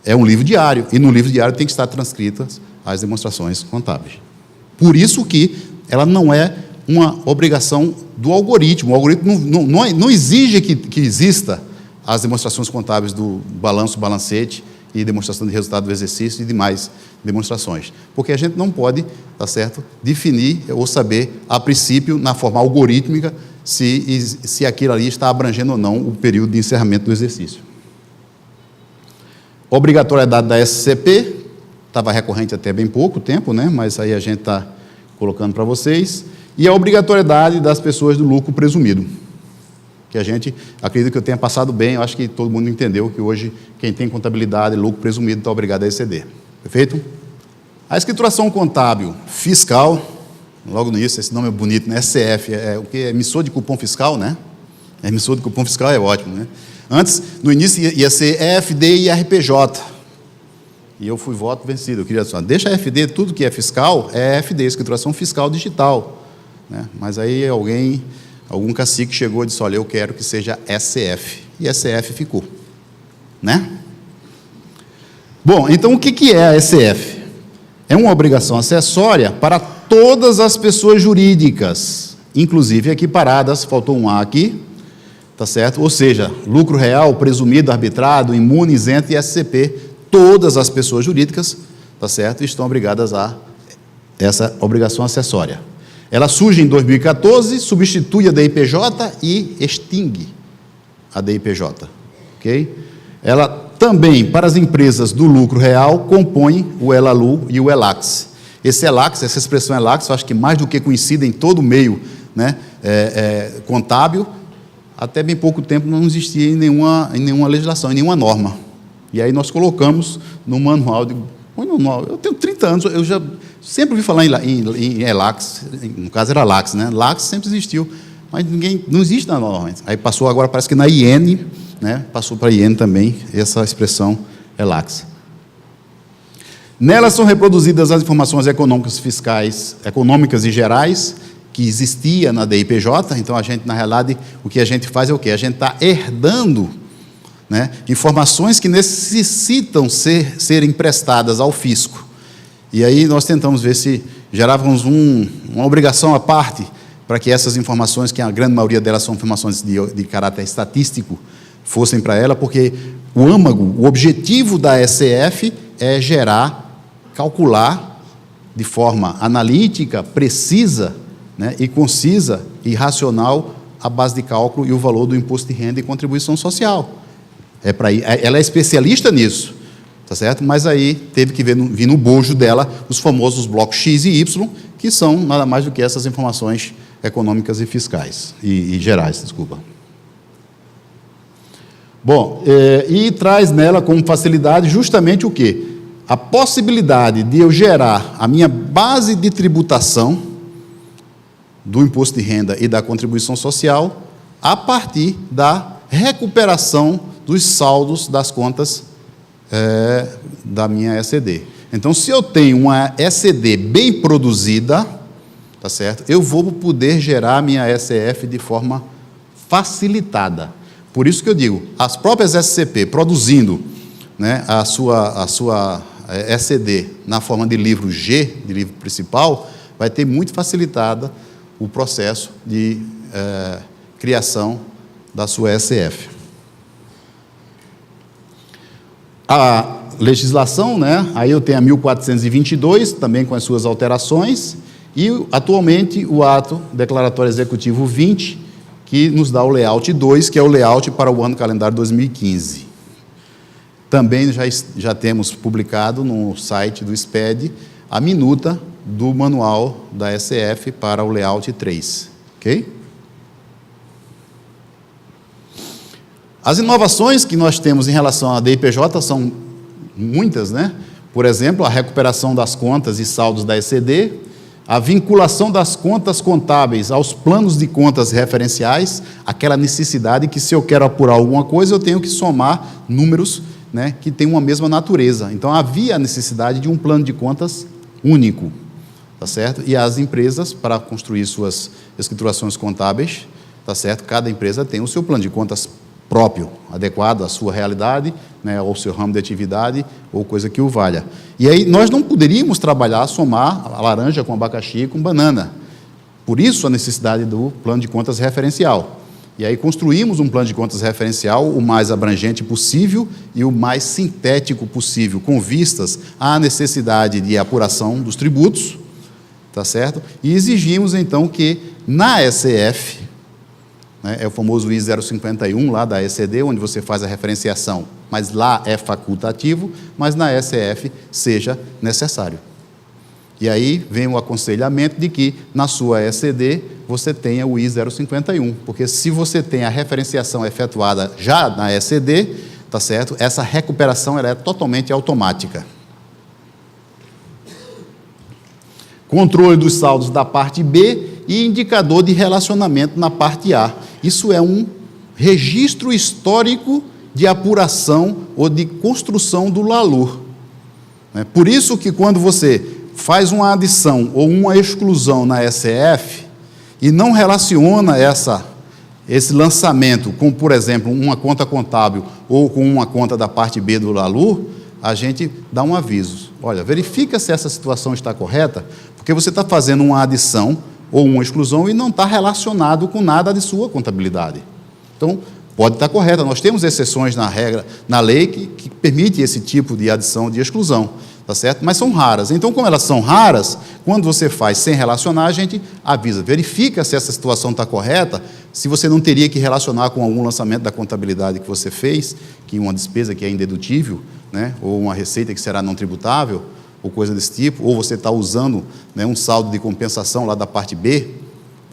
é um livro diário, e no livro diário tem que estar transcritas as demonstrações contábeis. Por isso que ela não é uma obrigação do algoritmo. O algoritmo não exige que exista as demonstrações contábeis do balanço, balancete e demonstração de resultado do exercício e demais demonstrações. Porque a gente não pode, tá certo, definir ou saber, a princípio, na forma algorítmica, se aquilo ali está abrangendo ou não o período de encerramento do exercício. Obrigatoriedade da SCP, estava recorrente até bem pouco tempo, né? Mas aí a gente está colocando para vocês. E a obrigatoriedade das pessoas do lucro presumido, que a gente, acredito que eu tenha passado bem, eu acho que todo mundo entendeu que hoje quem tem contabilidade e lucro presumido está obrigado a exceder. Perfeito? A escrituração contábil fiscal, logo no início, esse nome é bonito, né? SCF, o que é emissor de cupom fiscal, né? Emissor de cupom fiscal é ótimo, né? Antes, no início, ia ser EFD e RPJ. E eu fui voto vencido. Eu queria só, deixa a FD, tudo que é fiscal, é FD, escrituração fiscal digital. Né? Mas aí algum cacique chegou e disse, olha, eu quero que seja SCF. E SCF ficou. Né? Bom, então o que é a SCF? É uma obrigação acessória para todas as pessoas jurídicas, inclusive equiparadas, faltou um A aqui, tá certo? Ou seja, lucro real, presumido, arbitrado, imune, isento e SCP, todas as pessoas jurídicas, tá certo? Estão obrigadas a essa obrigação acessória. Ela surge em 2014, substitui a DIPJ e extingue a DIPJ, ok? Ela também, para as empresas do lucro real, compõe o ELALU e o ELAX. Esse ELAX, essa expressão ELAX, eu acho que mais do que conhecida em todo o meio, né, contábil, até bem pouco tempo não existia em nenhuma legislação, em nenhuma norma. E aí nós colocamos no manual, eu tenho 30 anos, eu já sempre ouvi falar em ELAX, no caso era LAX, né? LAX sempre existiu, mas não existe na norma. Aí passou agora, parece que na IN, né? Passou para a IN também, essa expressão ELAX. Nelas são reproduzidas as informações econômicas fiscais, econômicas e gerais, que existia na DIPJ, então a gente, na realidade, o que a gente faz é o quê? A gente está herdando, né, informações que necessitam ser emprestadas ao fisco. E aí nós tentamos ver se gerávamos uma obrigação à parte para que essas informações, que a grande maioria delas são informações de caráter estatístico, fossem para ela, porque o âmago, o objetivo da SCF é calcular de forma analítica, precisa, né, e concisa e racional a base de cálculo e o valor do imposto de renda e contribuição social. Ela é especialista nisso, tá certo? Mas aí teve que vir no bojo dela os famosos blocos X e Y, que são nada mais do que essas informações econômicas e fiscais, e gerais, desculpa. Bom, e traz nela como facilidade justamente o quê? A possibilidade de eu gerar a minha base de tributação do imposto de renda e da contribuição social a partir da recuperação dos saldos das contas da minha ECD. Então, se eu tenho uma ECD bem produzida, tá certo? Eu vou poder gerar a minha SCF de forma facilitada. Por isso que eu digo, as próprias SCP produzindo, né, a sua ECD na forma de livro G, de livro principal, vai ter muito facilitada o processo de criação da sua SCF. A legislação, né, aí eu tenho a 1422, também com as suas alterações, e atualmente o ato declaratório executivo 20, que nos dá o layout 2, que é o layout para o ano calendário 2015. Também já temos publicado no site do SPED a minuta do manual da SCF para o layout 3, ok? As inovações que nós temos em relação à DIPJ são muitas, né? Por exemplo, a recuperação das contas e saldos da ECD, A vinculação das contas contábeis aos planos de contas referenciais, aquela necessidade que, se eu quero apurar alguma coisa, eu tenho que somar números, né, que têm uma mesma natureza. Então, havia a necessidade de um plano de contas único, tá certo? E as empresas, para construir suas escriturações contábeis, tá certo? Cada empresa tem o seu plano de contas próprio, adequado à sua realidade, né, ao seu ramo de atividade, ou coisa que o valha. E aí nós não poderíamos trabalhar, somar a laranja com abacaxi e com banana. Por isso a necessidade do plano de contas referencial. E aí construímos um plano de contas referencial o mais abrangente possível e o mais sintético possível, com vistas à necessidade de apuração dos tributos, tá certo? E exigimos então que na SF, né, é o famoso I-051 lá da ECD, onde você faz a referenciação, mas lá é facultativo, mas na SF seja necessário. E aí vem o aconselhamento de que na sua ECD você tenha o I-051, porque se você tem a referenciação efetuada já na ECD, tá certo? Essa recuperação ela é totalmente automática. Controle dos saldos da parte B e indicador de relacionamento na parte A. Isso é um registro histórico de apuração ou de construção do LALUR. Por isso que quando você faz uma adição ou uma exclusão na SF e não relaciona esse lançamento com, por exemplo, uma conta contábil ou com uma conta da parte B do LALUR, a gente dá um aviso. Olha, verifica se essa situação está correta, porque você está fazendo uma adição ou uma exclusão e não está relacionado com nada de sua contabilidade. Então, pode estar correta. Nós temos exceções na regra, na lei, que permite esse tipo de adição, de exclusão, tá certo? Mas são raras. Então, como elas são raras, quando você faz sem relacionar, a gente avisa, verifica se essa situação está correta, se você não teria que relacionar com algum lançamento da contabilidade que você fez, que uma despesa que é indedutível, né, ou uma receita que será não tributável, ou coisa desse tipo, ou você está usando, né, um saldo de compensação lá da parte B,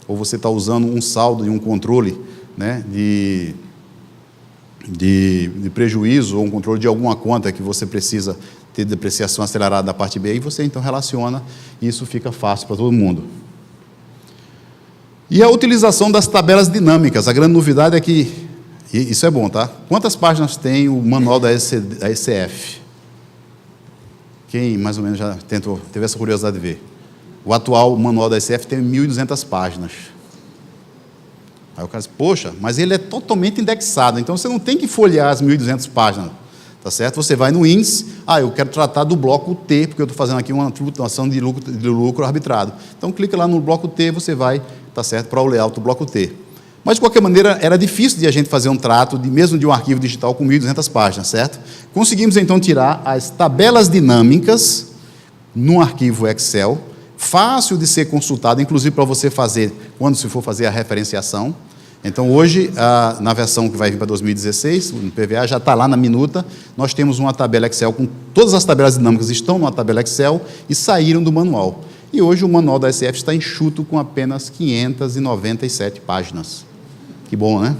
ou você está usando um saldo de um controle, né, de prejuízo, ou um controle de alguma conta que você precisa ter depreciação acelerada da parte B, e você então relaciona, e isso fica fácil para todo mundo. E a utilização das tabelas dinâmicas, a grande novidade é que, e isso é bom, tá? Quantas páginas tem o manual da ECF? Quem mais ou menos já teve essa curiosidade de ver? O atual manual da ECF tem 1.200 páginas. Aí o cara diz, poxa, mas ele é totalmente indexado, então você não tem que folhear as 1.200 páginas, tá certo? Você vai no índice, eu quero tratar do bloco T, porque eu estou fazendo aqui uma tributação de lucro arbitrado. Então clica lá no bloco T, você vai, tá certo, para o layout do bloco T. Mas, de qualquer maneira, era difícil de a gente fazer um trato, mesmo de um arquivo digital com 1.200 páginas, certo? Conseguimos, então, tirar as tabelas dinâmicas num arquivo Excel, fácil de ser consultado, inclusive para você fazer, quando se for fazer a referenciação. Então, hoje, na versão que vai vir para 2016, no PVA, já está lá na minuta, nós temos uma tabela Excel, com todas as tabelas dinâmicas estão numa tabela Excel e saíram do manual. E hoje o manual da SF está enxuto com apenas 597 páginas. Que bom, né?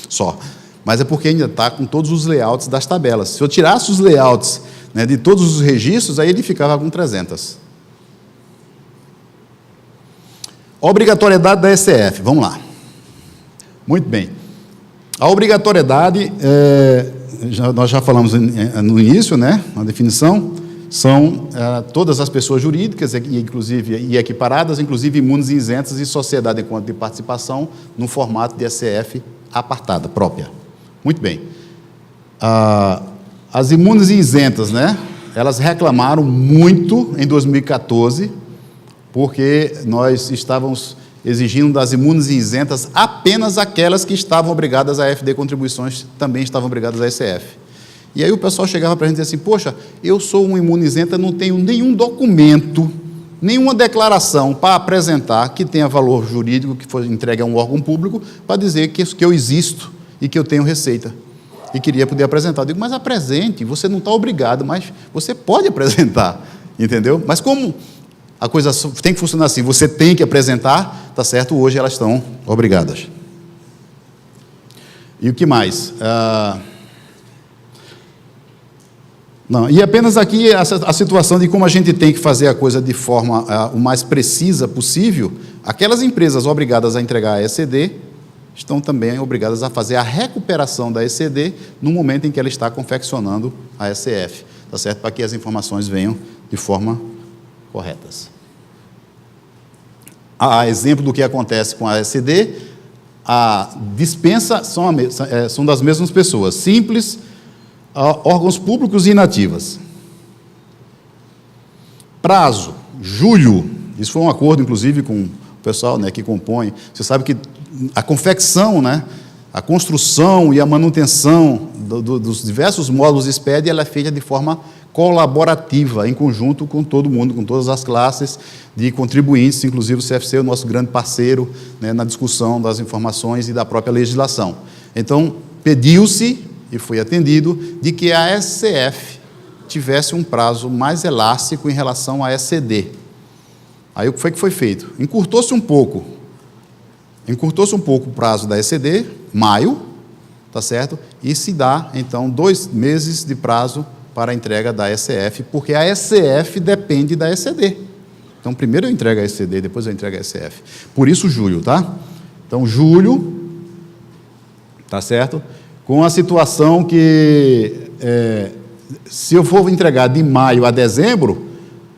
Só. Mas é porque ainda está com todos os layouts das tabelas. Se eu tirasse os layouts, né, de todos os registros, aí ele ficava com 300. Obrigatoriedade da ECF. Vamos lá. Muito bem. A obrigatoriedade, nós já falamos no início, né, na definição, são todas as pessoas jurídicas, inclusive, e equiparadas, inclusive imunes e isentas e sociedade em conta de participação, no formato de ECF apartada, própria. Muito bem. As imunes e isentas, né, elas reclamaram muito em 2014, porque nós estávamos exigindo das imunes e isentas apenas aquelas que estavam obrigadas a FD contribuições, também estavam obrigadas a ECF. E aí o pessoal chegava para a gente e dizia assim, poxa, eu sou um imunizenta, não tenho nenhum documento, nenhuma declaração para apresentar que tenha valor jurídico, que foi entregue a um órgão público, para dizer que eu existo e que eu tenho receita. E queria poder apresentar. Eu digo, mas apresente, você não está obrigado, mas você pode apresentar, entendeu? Mas como a coisa tem que funcionar assim, você tem que apresentar, tá certo? Hoje elas estão obrigadas. E o que mais? Não, e apenas aqui a situação de como a gente tem que fazer a coisa de forma o mais precisa possível. Aquelas empresas obrigadas a entregar a ECD estão também obrigadas a fazer a recuperação da ECD no momento em que ela está confeccionando a ECF, tá certo? Para que as informações venham de forma corretas. A exemplo do que acontece com a ECD, a dispensa são das mesmas pessoas, simples, órgãos públicos e inativas. Prazo, julho. Isso foi um acordo, inclusive, com o pessoal, né, que compõe. Você sabe que a confecção, né, a construção e a manutenção dos diversos módulos SPED, ela é feita de forma colaborativa, em conjunto com todo mundo, com todas as classes de contribuintes, inclusive o CFC, o nosso grande parceiro, né, na discussão das informações e da própria legislação. Então, pediu-se, e foi atendido, de que a SCF tivesse um prazo mais elástico em relação à ECD. Aí o que foi feito? Encurtou-se um pouco o prazo da ECD, maio, tá certo? E se dá, então, 2 meses de prazo para a entrega da ECF, porque a ECF depende da ECD. Então, primeiro eu entrego a ECD, depois eu entrego a ECF. Por isso, julho, tá? Então, julho, tá certo? Com a situação que, se eu for entregar de maio a dezembro,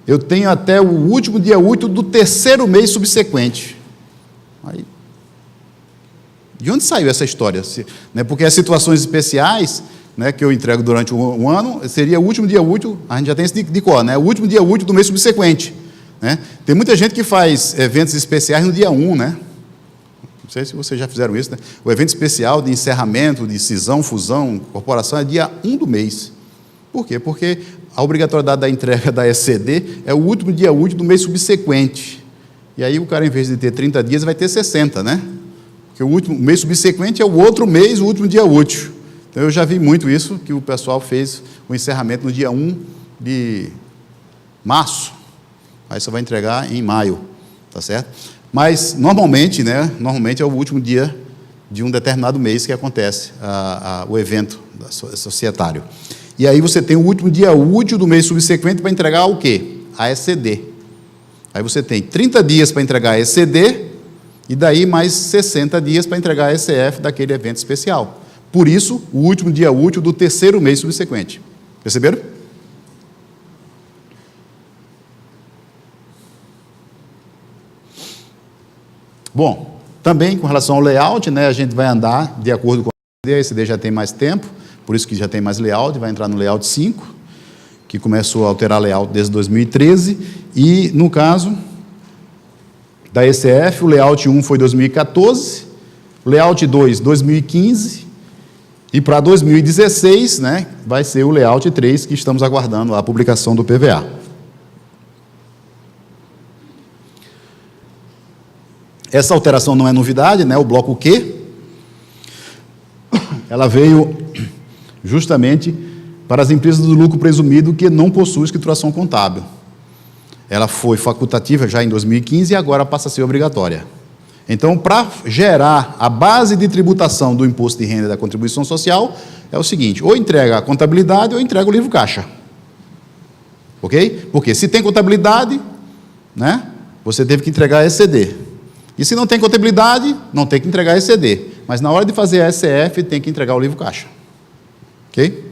eu tenho até o último dia útil do 3º mês subsequente. Aí, de onde saiu essa história? Porque as situações especiais, né, que eu entrego durante um ano, seria o último dia útil, a gente já tem isso de cor, né, o último dia útil do mês subsequente. Né? Tem muita gente que faz eventos especiais no dia 1, né? Não sei se vocês já fizeram isso, né? O evento especial de encerramento, de cisão, fusão, corporação, é dia 1 do mês. Por quê? Porque a obrigatoriedade da entrega da ECD é o último dia útil do mês subsequente. E aí o cara, em vez de ter 30 dias, vai ter 60, né? Porque o mês subsequente é o outro mês, o último dia útil. Então, eu já vi muito isso, que o pessoal fez o encerramento no dia 1 de março. Aí você vai entregar em maio, tá certo? Mas, normalmente, né, é o último dia de um determinado mês que acontece o evento societário. E aí você tem o último dia útil do mês subsequente para entregar o quê? A ECD. Aí você tem 30 dias para entregar a ECD e daí mais 60 dias para entregar a ECF daquele evento especial. Por isso, o último dia útil do 3º mês subsequente. Perceberam? Bom, também com relação ao layout, né, a gente vai andar de acordo com a ECD já tem mais tempo, por isso que já tem mais layout, vai entrar no layout 5, que começou a alterar layout desde 2013, e no caso da ECF, o layout 1 foi 2014, o layout 2, 2015, e para 2016, né, vai ser o layout 3, que estamos aguardando a publicação do PVA. Essa alteração não é novidade, né? O bloco Q, ela veio justamente para as empresas do lucro presumido que não possuem escrituração contábil. Ela foi facultativa já em 2015 e agora passa a ser obrigatória. Então, para gerar a base de tributação do imposto de renda e da contribuição social, é o seguinte, ou entrega a contabilidade ou entrega o livro caixa. Ok? Porque se tem contabilidade, né, você teve que entregar a ECD. E se não tem contabilidade, não tem que entregar a ECD. Mas na hora de fazer a ECF, tem que entregar o livro caixa. Ok?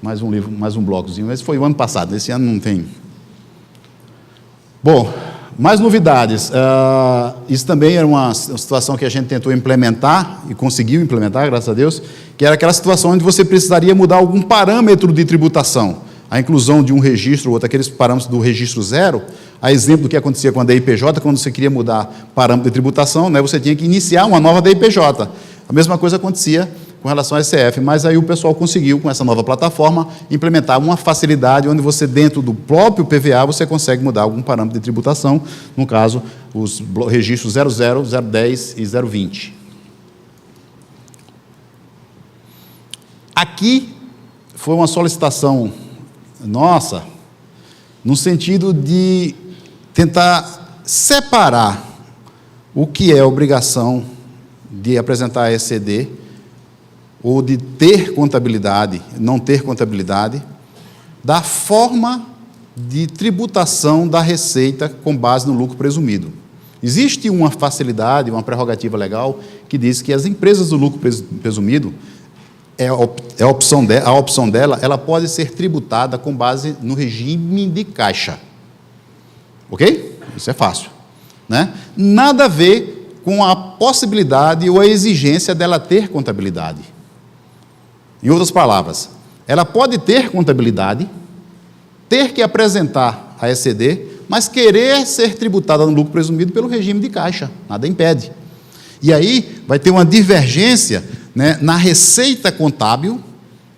Mais um blocozinho. Esse foi o ano passado, esse ano não tem. Bom, mais novidades. Isso também era uma situação que a gente tentou implementar, e conseguiu implementar, graças a Deus, que era aquela situação onde você precisaria mudar algum parâmetro de tributação. A inclusão de um registro, ou outro, aqueles parâmetros do registro 0, a exemplo do que acontecia com a DIPJ, quando você queria mudar parâmetro de tributação, né, você tinha que iniciar uma nova DIPJ. A mesma coisa acontecia com relação à ECF, mas aí o pessoal conseguiu, com essa nova plataforma, implementar uma facilidade onde você, dentro do próprio PVA, você consegue mudar algum parâmetro de tributação, no caso, os registros 00, 010 e 020. Aqui foi uma solicitação nossa, no sentido de tentar separar o que é obrigação de apresentar a ECD, ou de ter contabilidade, não ter contabilidade, da forma de tributação da receita com base no lucro presumido. Existe uma facilidade, uma prerrogativa legal que diz que as empresas do lucro presumido, a opção dela, ela pode ser tributada com base no regime de caixa. Ok? Isso é fácil, né? Nada a ver com a possibilidade ou a exigência dela ter contabilidade. Em outras palavras, ela pode ter contabilidade, ter que apresentar a ECD, mas querer ser tributada no lucro presumido pelo regime de caixa, nada impede. E aí vai ter uma divergência, né, na receita contábil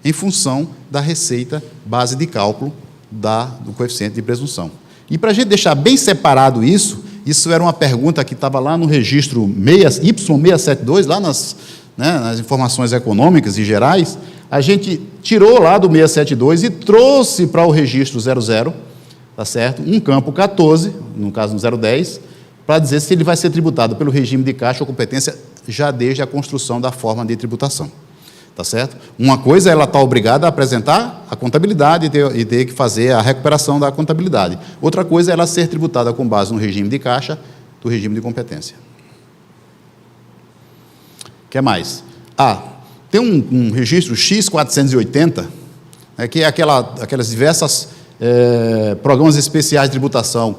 em função da receita base de cálculo do coeficiente de presunção. E para a gente deixar bem separado isso era uma pergunta que estava lá no registro Y672, lá nas informações econômicas e gerais, a gente tirou lá do 672 e trouxe para o registro 00, tá certo? Um campo 14, no caso no 010, para dizer se ele vai ser tributado pelo regime de caixa ou competência já desde a construção da forma de tributação. Tá certo? Uma coisa é ela estar obrigada a apresentar a contabilidade e ter que fazer a recuperação da contabilidade. Outra coisa é ela ser tributada com base no regime de caixa do regime de competência. O que mais? Tem um registro X480, que é aquelas diversas programas especiais de tributação,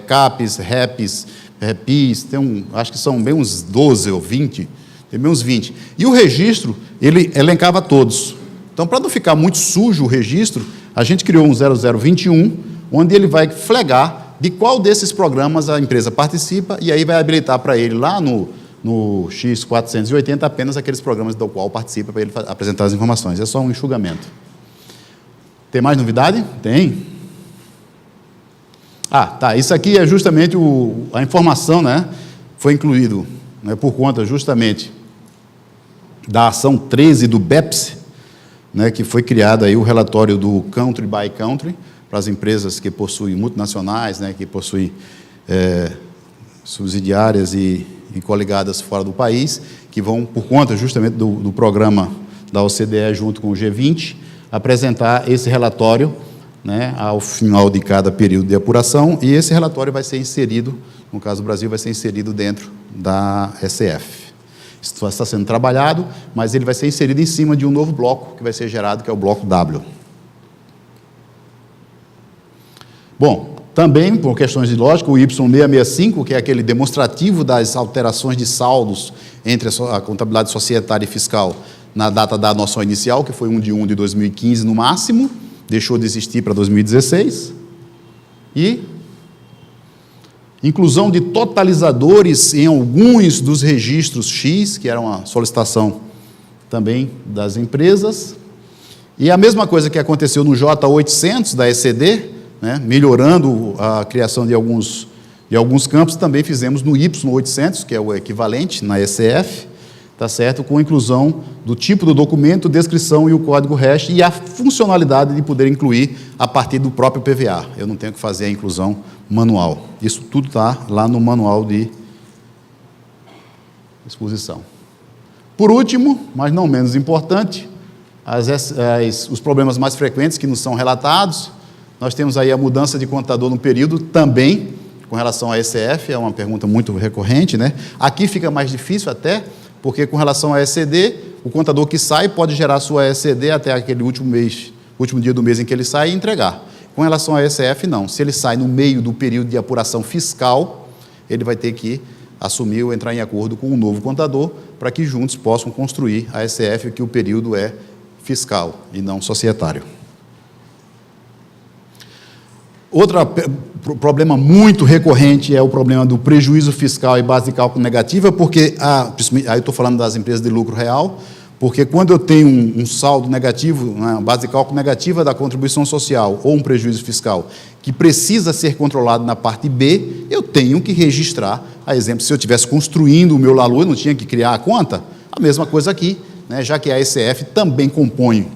CAPES, REPs, REPIs, acho que são bem uns 12 ou 20, tem bem uns 20. E o registro, ele elencava todos. Então, para não ficar muito sujo o registro, a gente criou um 0021, onde ele vai flegar de qual desses programas a empresa participa, e aí vai habilitar para ele lá no X480 apenas aqueles programas do qual participa, para ele apresentar as informações. É só um enxugamento. Tem mais novidade? Tem. Isso aqui é justamente a informação, né? Foi incluído, né, por conta justamente da ação 13 do BEPS, né, que foi criado aí o relatório do Country by Country, para as empresas que possuem multinacionais, né, que possuem subsidiárias e coligadas fora do país, que vão, por conta justamente do programa da OCDE junto com o G20, apresentar esse relatório, né, ao final de cada período de apuração, e esse relatório vai ser inserido, no caso do Brasil, vai ser inserido dentro da SF. Isso está sendo trabalhado, mas ele vai ser inserido em cima de um novo bloco que vai ser gerado, que é o bloco W. Bom, também, por questões de lógica, o Y665, que é aquele demonstrativo das alterações de saldos entre a contabilidade societária e fiscal na data da noção inicial, que foi 1 de 2015 no máximo, deixou de existir para 2016, e inclusão de totalizadores em alguns dos registros X, que era uma solicitação também das empresas, e a mesma coisa que aconteceu no J800 da ECD, né, melhorando a criação de alguns campos, também fizemos no Y800, que é o equivalente na ECF, tá certo? Com a inclusão do tipo do documento, descrição e o código hash e a funcionalidade de poder incluir a partir do próprio PVA. Eu não tenho que fazer a inclusão manual. Isso tudo está lá no manual de exposição. Por último, mas não menos importante, os problemas mais frequentes que nos são relatados. Nós temos aí a mudança de contador no período também, com relação à ECF, é uma pergunta muito recorrente, né? Aqui fica mais difícil até, porque com relação à ECD, o contador que sai pode gerar sua ECD até aquele último dia do mês em que ele sai e entregar. Com relação à ECF, não. Se ele sai no meio do período de apuração fiscal, ele vai ter que assumir ou entrar em acordo com um novo contador para que juntos possam construir a ECF, que o período é fiscal e não societário. Outro problema muito recorrente é o problema do prejuízo fiscal e base de cálculo negativa, porque, aí eu estou falando das empresas de lucro real, porque quando eu tenho um saldo negativo, uma base de cálculo negativa da contribuição social ou um prejuízo fiscal que precisa ser controlado na parte B, eu tenho que registrar, a exemplo, se eu estivesse construindo o meu LALU, eu não tinha que criar a conta, a mesma coisa aqui, né, já que a ECF também compõe,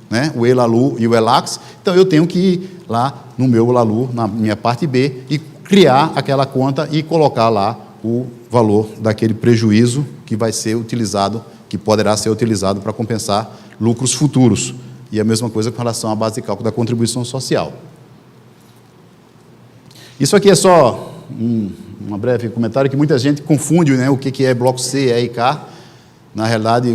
né, o ELALU e o ELAX, então eu tenho que ir lá no meu LALU, na minha parte B, e criar aquela conta e colocar lá o valor daquele prejuízo que vai ser utilizado que poderá ser utilizado para compensar lucros futuros. E a mesma coisa com relação à base de cálculo da contribuição social. Isso aqui é só um breve comentário, que muita gente confunde, né, o que é bloco C e E e K. Na realidade,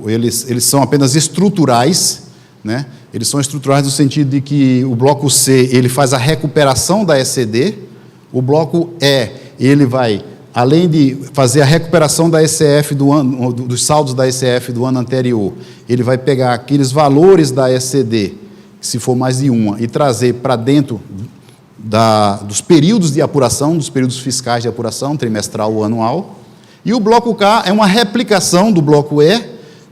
eles são apenas estruturais, né? Eles são estruturais no sentido de que o bloco C ele faz a recuperação da ECD, o bloco E ele vai, além de fazer a recuperação da ECF dos saldos da ECF do ano anterior, ele vai pegar aqueles valores da ECD, se for mais de uma, e trazer para dentro dos períodos de apuração, dos períodos fiscais de apuração, trimestral ou anual. E o bloco K é uma replicação do bloco E,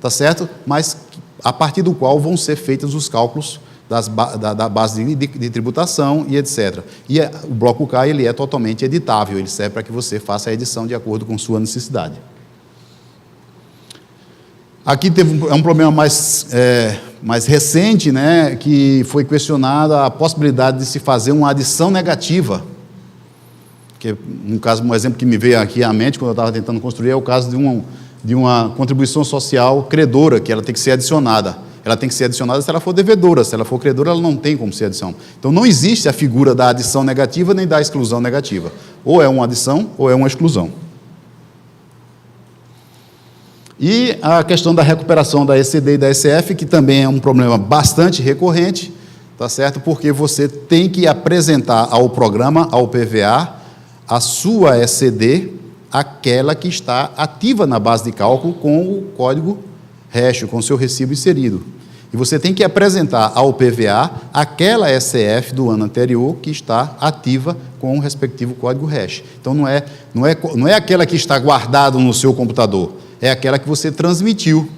tá certo? Mas a partir do qual vão ser feitos os cálculos da base de tributação e etc. E o bloco K ele é totalmente editável, ele serve para que você faça a edição de acordo com sua necessidade. Aqui é um problema mais recente, né, que foi questionada a possibilidade de se fazer uma adição negativa, que um exemplo que me veio aqui à mente quando eu estava tentando construir é o caso de uma contribuição social credora, que ela tem que ser adicionada. Ela tem que ser adicionada se ela for devedora, se ela for credora, ela não tem como ser adição. Então, não existe a figura da adição negativa nem da exclusão negativa. Ou é uma adição ou é uma exclusão. E a questão da recuperação da ECD e da ECF, que também é um problema bastante recorrente, tá certo? Porque você tem que apresentar ao programa, ao PVA, a sua ECD, aquela que está ativa na base de cálculo com o código REST, com o seu recibo inserido. E você tem que apresentar ao PVA aquela ECF do ano anterior que está ativa com o respectivo código REST. Então, não é aquela que está guardada no seu computador, é aquela que você transmitiu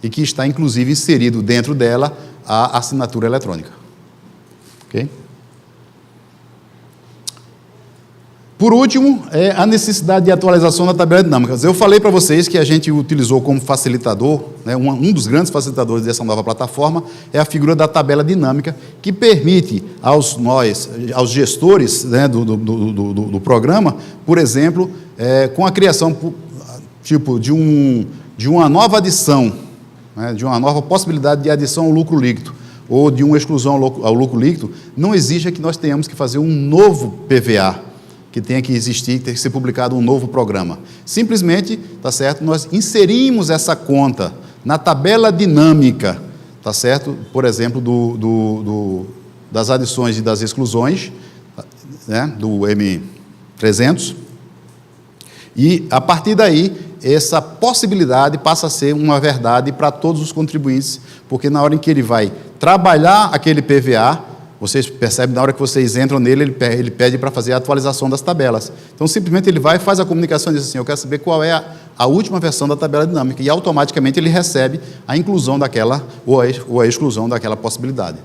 e que está, inclusive, inserido dentro dela a assinatura eletrônica. Ok? Por último, é a necessidade de atualização da tabela dinâmica. Eu falei para vocês que a gente utilizou como facilitador, né, um dos grandes facilitadores dessa nova plataforma é a figura da tabela dinâmica, que permite aos gestores, né, do programa, por exemplo, com a criação de uma nova adição, né, de uma nova possibilidade de adição ao lucro líquido, ou de uma exclusão ao lucro líquido, não exige que nós tenhamos que fazer um novo PVA, que tenha que existir, tem que ser publicado um novo programa. Simplesmente, tá certo, nós inserimos essa conta na tabela dinâmica, tá certo, por exemplo, das adições e das exclusões, né, do M300, e, a partir daí, essa possibilidade passa a ser uma verdade para todos os contribuintes, porque na hora em que ele vai trabalhar aquele PVA, vocês percebem, na hora que vocês entram nele, ele pede para fazer a atualização das tabelas. Então, simplesmente ele vai, faz a comunicação e diz assim, eu quero saber qual é a última versão da tabela dinâmica, e automaticamente ele recebe a inclusão daquela, ou a exclusão daquela possibilidade.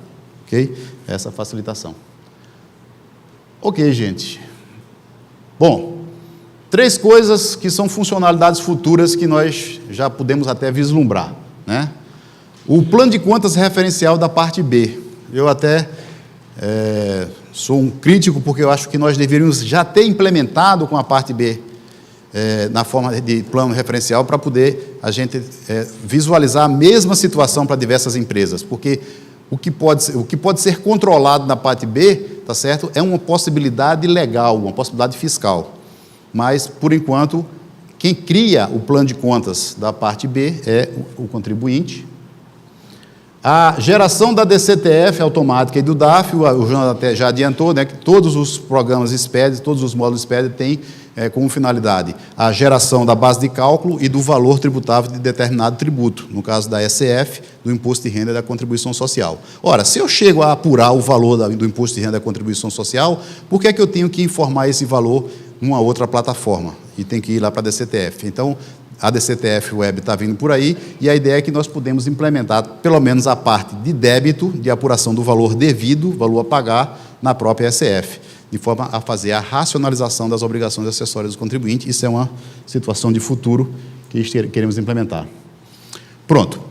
Ok? Essa facilitação. Ok, gente. Bom, 3 coisas que são funcionalidades futuras que nós já podemos até vislumbrar, né? O plano de contas referencial da parte B. Eu até sou um crítico, porque eu acho que nós deveríamos já ter implementado com a parte B, na forma de plano referencial, para poder a gente visualizar a mesma situação para diversas empresas, porque o que pode ser controlado na parte B, tá certo, é uma possibilidade legal, uma possibilidade fiscal, mas, por enquanto, quem cria o plano de contas da parte B é o contribuinte. A geração da DCTF automática e do DAF, o João até já adiantou, né, que todos os programas SPED, todos os módulos SPED têm como finalidade a geração da base de cálculo e do valor tributável de determinado tributo, no caso da ECF, do Imposto de Renda e da Contribuição Social. Ora, se eu chego a apurar o valor do Imposto de Renda e da Contribuição Social, por que é que eu tenho que informar esse valor numa outra plataforma? E tem que ir lá para a DCTF. Então, a DCTF Web está vindo por aí, e a ideia é que nós podemos implementar, pelo menos a parte de débito, de apuração do valor devido, valor a pagar, na própria ECF, de forma a fazer a racionalização das obrigações acessórias do contribuinte. Isso é uma situação de futuro que queremos implementar. Pronto.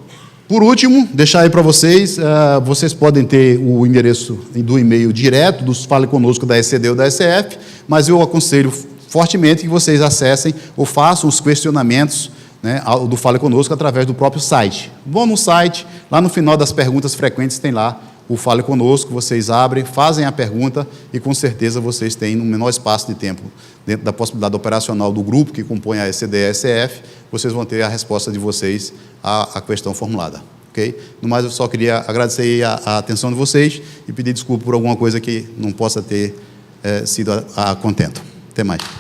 Por último, deixar aí para vocês, vocês podem ter o endereço do e-mail direto dos Fale Conosco da ECD ou da ECF, mas eu aconselho fortemente que vocês acessem ou façam os questionamentos né, do Fale Conosco através do próprio site. Vão no site, lá no final das perguntas frequentes tem lá o Fale Conosco, vocês abrem, fazem a pergunta e com certeza vocês têm, no menor espaço de tempo, dentro da possibilidade operacional do grupo que compõe a ECDE-SF, vocês vão ter a resposta de vocês à questão formulada. Okay? No mais, eu só queria agradecer a atenção de vocês e pedir desculpa por alguma coisa que não possa ter sido a contento. Até mais.